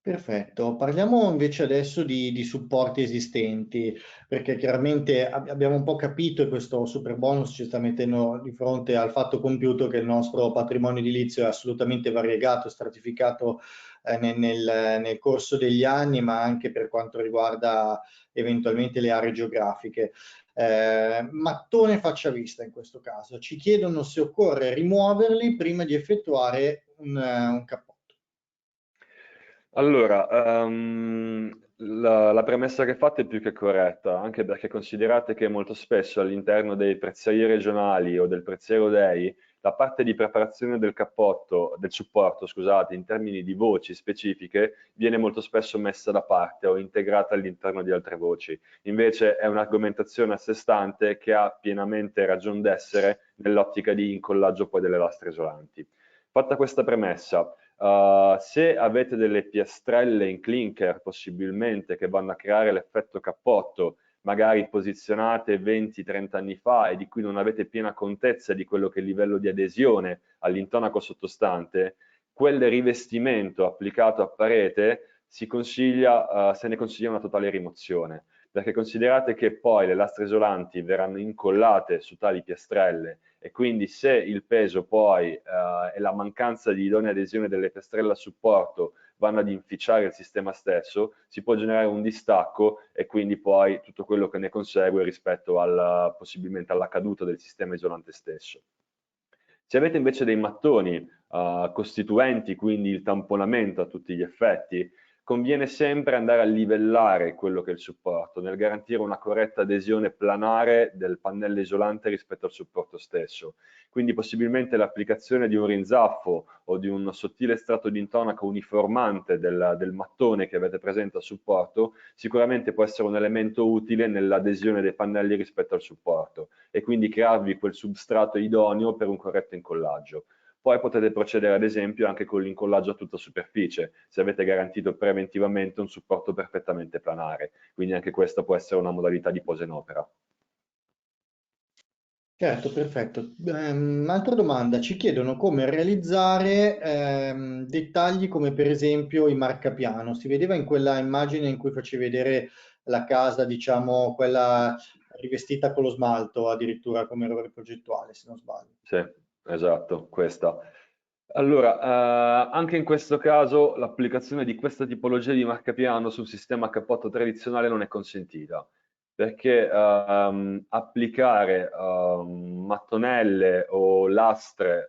Perfetto, parliamo invece adesso di supporti esistenti, perché chiaramente abbiamo un po' capito e questo super bonus ci sta mettendo di fronte al fatto compiuto che il nostro patrimonio edilizio è assolutamente variegato, stratificato nel corso degli anni, ma anche per quanto riguarda eventualmente le aree geografiche. Mattone faccia vista in questo caso, ci chiedono se occorre rimuoverli prima di effettuare un cappotto. Allora, la premessa che fate è più che corretta, anche perché considerate che molto spesso all'interno dei prezzieri regionali o del prezziero DEI, la parte di preparazione del cappotto, del supporto, scusate, in termini di voci specifiche, viene molto spesso messa da parte o integrata all'interno di altre voci. Invece è un'argomentazione a sé stante che ha pienamente ragion d'essere nell'ottica di incollaggio poi delle lastre isolanti. Fatta questa premessa, se avete delle piastrelle in clinker possibilmente che vanno a creare l'effetto cappotto, magari posizionate 20-30 anni fa e di cui non avete piena contezza di quello che è il livello di adesione all'intonaco sottostante, quel rivestimento applicato a parete se ne consiglia una totale rimozione, perché considerate che poi le lastre isolanti verranno incollate su tali piastrelle e quindi se il peso poi e la mancanza di idonea adesione delle piastrelle a supporto vanno ad inficiare il sistema stesso, si può generare un distacco e quindi poi tutto quello che ne consegue rispetto possibilmente alla caduta del sistema isolante stesso. Se avete invece dei mattoni costituenti, quindi il tamponamento a tutti gli effetti, conviene sempre andare a livellare quello che è il supporto, nel garantire una corretta adesione planare del pannello isolante rispetto al supporto stesso. Quindi possibilmente l'applicazione di un rinzaffo o di un sottile strato di intonaco uniformante del mattone che avete presente al supporto sicuramente può essere un elemento utile nell'adesione dei pannelli rispetto al supporto e quindi crearvi quel substrato idoneo per un corretto incollaggio. Poi potete procedere ad esempio anche con l'incollaggio a tutta superficie, se avete garantito preventivamente un supporto perfettamente planare, quindi anche questa può essere una modalità di posa in opera. Certo, perfetto. Altra domanda, ci chiedono come realizzare dettagli come per esempio i marcapiano. Si vedeva in quella immagine in cui facevi vedere la casa, diciamo, quella rivestita con lo smalto, addirittura come errore progettuale, se non sbaglio. Sì, esatto, questa. Allora, anche in questo caso l'applicazione di questa tipologia di marcapiano sul sistema cappotto tradizionale non è consentita, perché applicare mattonelle o lastre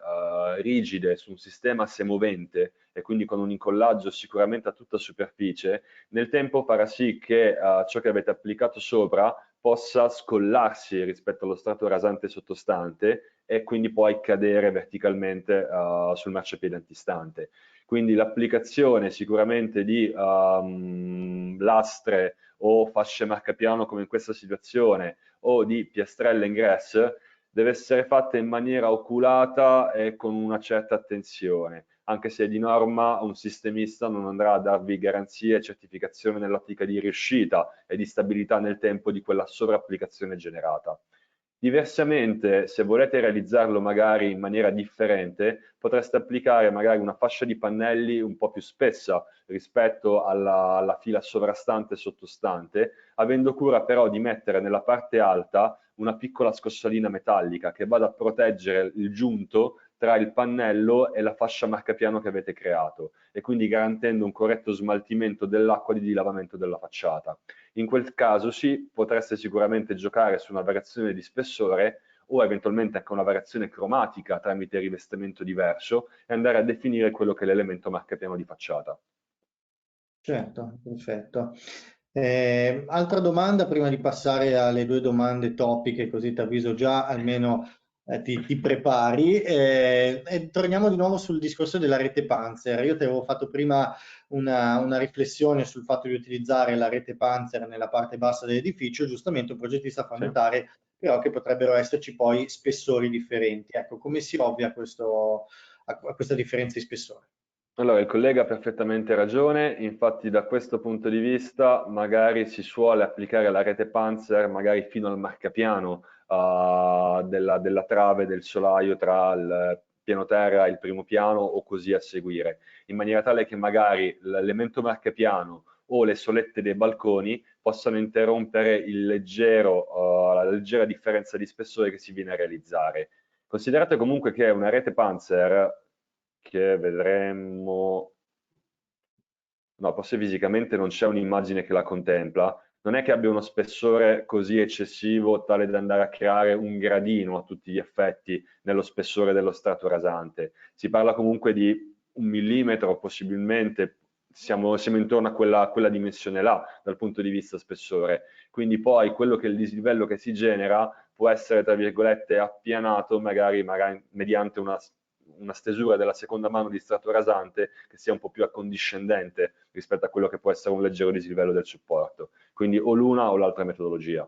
rigide su un sistema semovente e quindi con un incollaggio sicuramente a tutta superficie, nel tempo farà sì che ciò che avete applicato sopra possa scollarsi rispetto allo strato rasante sottostante e quindi poi cadere verticalmente sul marciapiede antistante. Quindi l'applicazione sicuramente di lastre o fasce marcapiano come in questa situazione o di piastrelle in grass deve essere fatta in maniera oculata e con una certa attenzione, anche se di norma un sistemista non andrà a darvi garanzie e certificazione nell'ottica di riuscita e di stabilità nel tempo di quella sovrapplicazione generata. Diversamente, se volete realizzarlo magari in maniera differente, potreste applicare magari una fascia di pannelli un po' più spessa rispetto alla fila sovrastante e sottostante, avendo cura però di mettere nella parte alta una piccola scossalina metallica che vada a proteggere il giunto tra il pannello e la fascia marcapiano che avete creato e quindi garantendo un corretto smaltimento dell'acqua di dilavamento della facciata. In quel caso sì, potreste sicuramente giocare su una variazione di spessore o eventualmente anche una variazione cromatica tramite rivestimento diverso e andare a definire quello che è l'elemento marcapiano di facciata. Certo, perfetto. Altra domanda prima di passare alle due domande topiche, così ti avviso già, almeno ti prepari. E torniamo di nuovo sul discorso della rete Panzer. Io ti avevo fatto prima una riflessione sul fatto di utilizzare la rete Panzer nella parte bassa dell'edificio, giustamente un progettista fa Sì. notare però che potrebbero esserci poi spessori differenti. Ecco, come si ovvia a questa differenza di spessore? Allora, il collega ha perfettamente ragione, infatti da questo punto di vista magari si suole applicare la rete Panzer magari fino al marcapiano della trave del solaio tra piano terra, il primo piano o così a seguire, in maniera tale che magari l'elemento marchepiano o le solette dei balconi possano interrompere la leggera differenza di spessore che si viene a realizzare. Considerate comunque che una rete Panzer, che vedremo, no, forse fisicamente non c'è un'immagine che la contempla, non è che abbia uno spessore così eccessivo tale da andare a creare un gradino a tutti gli effetti nello spessore dello strato rasante. Si parla comunque di 1 millimetro, possibilmente siamo intorno a quella dimensione là dal punto di vista spessore. Quindi poi quello che è il dislivello che si genera può essere, tra virgolette, appianato magari mediante una stesura della seconda mano di strato rasante che sia un po' più accondiscendente rispetto a quello che può essere un leggero dislivello del supporto. Quindi o l'una o l'altra metodologia.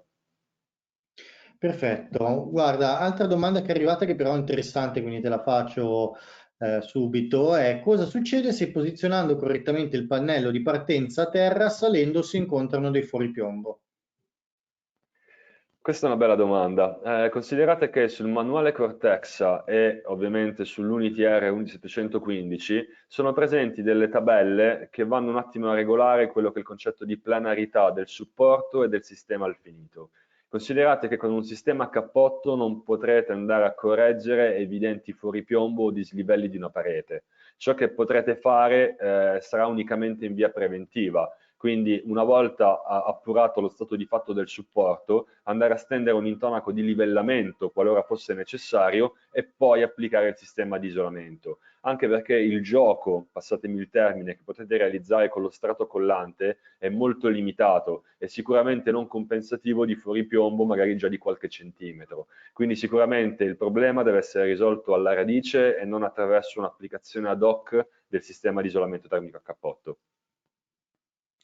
Perfetto. Guarda, altra domanda che è arrivata che però è interessante, quindi te la faccio subito, è cosa succede se posizionando correttamente il pannello di partenza a terra, salendo si incontrano dei fuoripiombo? Questa è una bella domanda. Considerate che sul manuale Cortexa e ovviamente sull'Unity R11715 sono presenti delle tabelle che vanno un attimo a regolare quello che è il concetto di planarità del supporto e del sistema al finito. Considerate che con un sistema a cappotto non potrete andare a correggere evidenti fuoripiombo o dislivelli di una parete. Ciò che potrete fare sarà unicamente in via preventiva. Quindi una volta appurato lo stato di fatto del supporto, andare a stendere un intonaco di livellamento qualora fosse necessario e poi applicare il sistema di isolamento. Anche perché il gioco, passatemi il termine, che potete realizzare con lo strato collante è molto limitato e sicuramente non compensativo di fuoripiombo magari già di qualche centimetro. Quindi sicuramente il problema deve essere risolto alla radice e non attraverso un'applicazione ad hoc del sistema di isolamento termico a cappotto.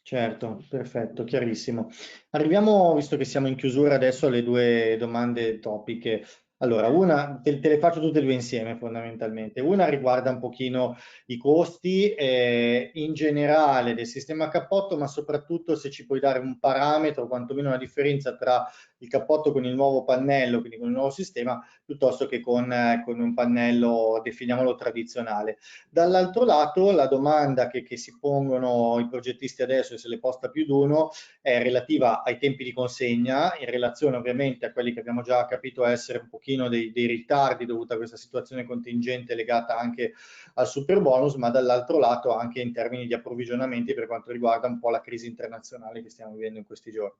Certo, perfetto, chiarissimo. Arriviamo, visto che siamo in chiusura adesso, alle due domande topiche. Allora, una, te le faccio tutte e due insieme fondamentalmente. Una riguarda un pochino i costi in generale del sistema a cappotto, ma soprattutto se ci puoi dare un parametro, quantomeno una differenza tra il cappotto con il nuovo pannello, quindi con il nuovo sistema, piuttosto che con un pannello, definiamolo tradizionale. Dall'altro lato, la domanda che si pongono i progettisti adesso, e se le posta più di uno, è relativa ai tempi di consegna, in relazione ovviamente a quelli che abbiamo già capito essere un pochino dei ritardi dovuti a questa situazione contingente legata anche al super bonus, ma dall'altro lato anche in termini di approvvigionamenti per quanto riguarda un po' la crisi internazionale che stiamo vivendo in questi giorni.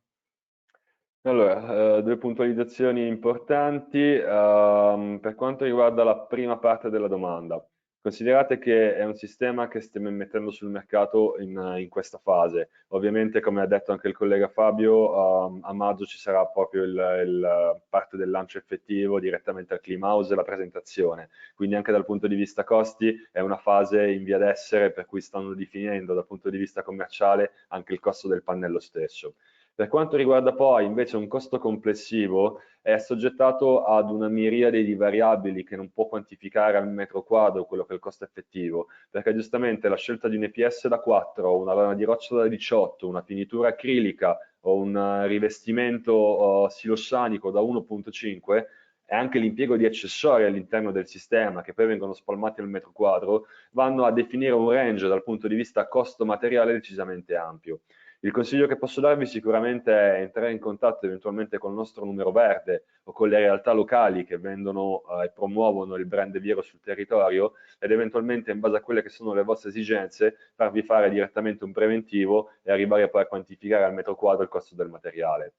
Allora, due puntualizzazioni importanti. Per quanto riguarda la prima parte della domanda, considerate che è un sistema che stiamo mettendo sul mercato in questa fase. Ovviamente, come ha detto anche il collega Fabio, a maggio ci sarà proprio il parte del lancio effettivo direttamente al Cleanhouse e la presentazione. Quindi anche dal punto di vista costi è una fase in via d'essere, per cui stanno definendo dal punto di vista commerciale anche il costo del pannello stesso. Per quanto riguarda poi invece un costo complessivo, è assoggettato ad una miriade di variabili che non può quantificare al metro quadro quello che è il costo effettivo, perché giustamente la scelta di un EPS da 4, una lana di roccia da 18, una finitura acrilica o un rivestimento silossanico da 1.5 e anche l'impiego di accessori all'interno del sistema che poi vengono spalmati al metro quadro, vanno a definire un range dal punto di vista costo materiale decisamente ampio. Il consiglio che posso darvi sicuramente è entrare in contatto eventualmente con il nostro numero verde o con le realtà locali che vendono e promuovono il brand Viero sul territorio ed eventualmente in base a quelle che sono le vostre esigenze farvi fare direttamente un preventivo e arrivare poi a quantificare al metro quadro il costo del materiale.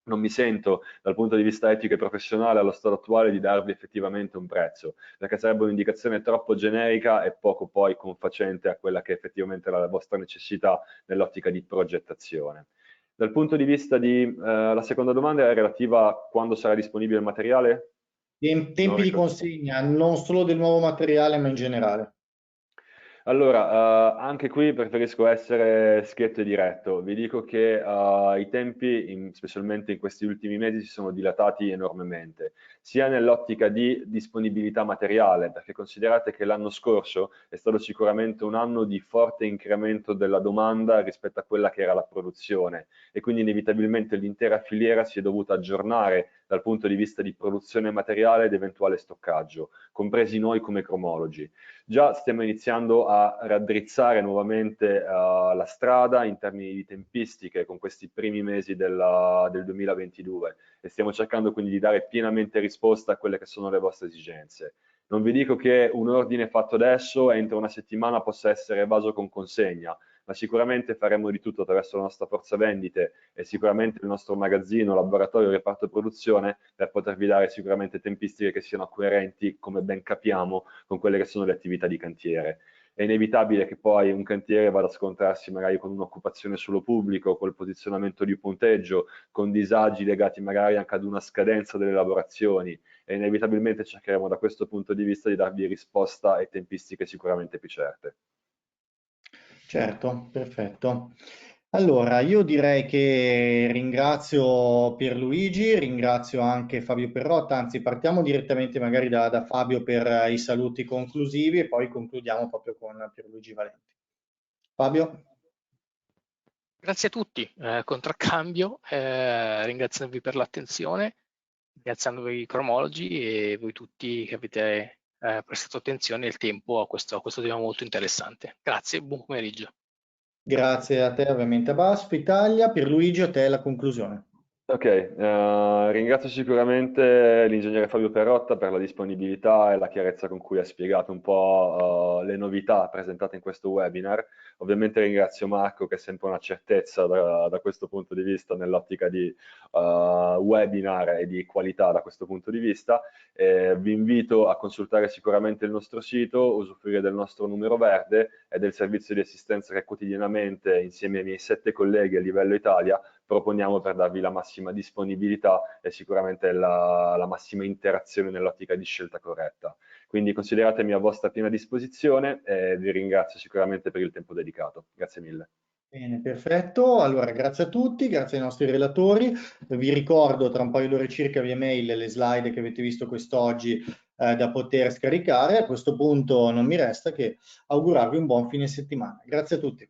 Non mi sento dal punto di vista etico e professionale allo stato attuale di darvi effettivamente un prezzo, perché sarebbe un'indicazione troppo generica e poco poi confacente a quella che effettivamente è la vostra necessità nell'ottica di progettazione. Dal punto di vista la seconda domanda è relativa a quando sarà disponibile il materiale? Tempi di consegna, non solo del nuovo materiale, ma in generale. Allora, anche qui preferisco essere schietto e diretto. Vi dico che i tempi, specialmente in questi ultimi mesi, si sono dilatati enormemente, sia nell'ottica di disponibilità materiale, perché considerate che l'anno scorso è stato sicuramente un anno di forte incremento della domanda rispetto a quella che era la produzione e quindi inevitabilmente l'intera filiera si è dovuta aggiornare dal punto di vista di produzione materiale ed eventuale stoccaggio, compresi noi come cromologi. Già stiamo iniziando a raddrizzare nuovamente la strada in termini di tempistiche con questi primi mesi del 2022 e stiamo cercando quindi di dare pienamente risposta a quelle che sono le vostre esigenze. Non vi dico che un ordine fatto adesso entro una settimana possa essere evaso con consegna, ma sicuramente faremo di tutto attraverso la nostra forza vendite e sicuramente il nostro magazzino, laboratorio, reparto produzione per potervi dare sicuramente tempistiche che siano coerenti, come ben capiamo, con quelle che sono le attività di cantiere. È inevitabile che poi un cantiere vada a scontrarsi magari con un'occupazione suolo pubblico, col posizionamento di punteggio, con disagi legati magari anche ad una scadenza delle lavorazioni e inevitabilmente cercheremo da questo punto di vista di darvi risposta e tempistiche sicuramente più certe. Certo, perfetto. Allora, io direi che ringrazio Pierluigi, ringrazio anche Fabio Perrotta, anzi partiamo direttamente magari da Fabio per i saluti conclusivi e poi concludiamo proprio con Pierluigi Valenti. Fabio? Grazie a tutti, contraccambio, ringraziandovi per l'attenzione, ringraziandovi i cromologi e voi tutti che avete prestato attenzione e il tempo a questo tema molto interessante. Grazie, buon pomeriggio. Grazie a te ovviamente a BASF Italia. Pierluigi, a te la conclusione. Ok, ringrazio sicuramente l'ingegnere Fabio Perrotta per la disponibilità e la chiarezza con cui ha spiegato un po' le novità presentate in questo webinar. Ovviamente ringrazio Marco che è sempre una certezza da questo punto di vista nell'ottica di webinar e di qualità da questo punto di vista. Vi invito a consultare sicuramente il nostro sito, usufruire del nostro numero verde e del servizio di assistenza che quotidianamente insieme ai miei 7 colleghi a livello Italia proponiamo per darvi la massima disponibilità e sicuramente la massima interazione nell'ottica di scelta corretta. Quindi consideratemi a vostra piena disposizione e vi ringrazio sicuramente per il tempo dedicato. Grazie mille. Bene, perfetto. Allora, grazie a tutti, grazie ai nostri relatori. Vi ricordo tra un paio d'ore circa via mail le slide che avete visto quest'oggi da poter scaricare. A questo punto non mi resta che augurarvi un buon fine settimana. Grazie a tutti.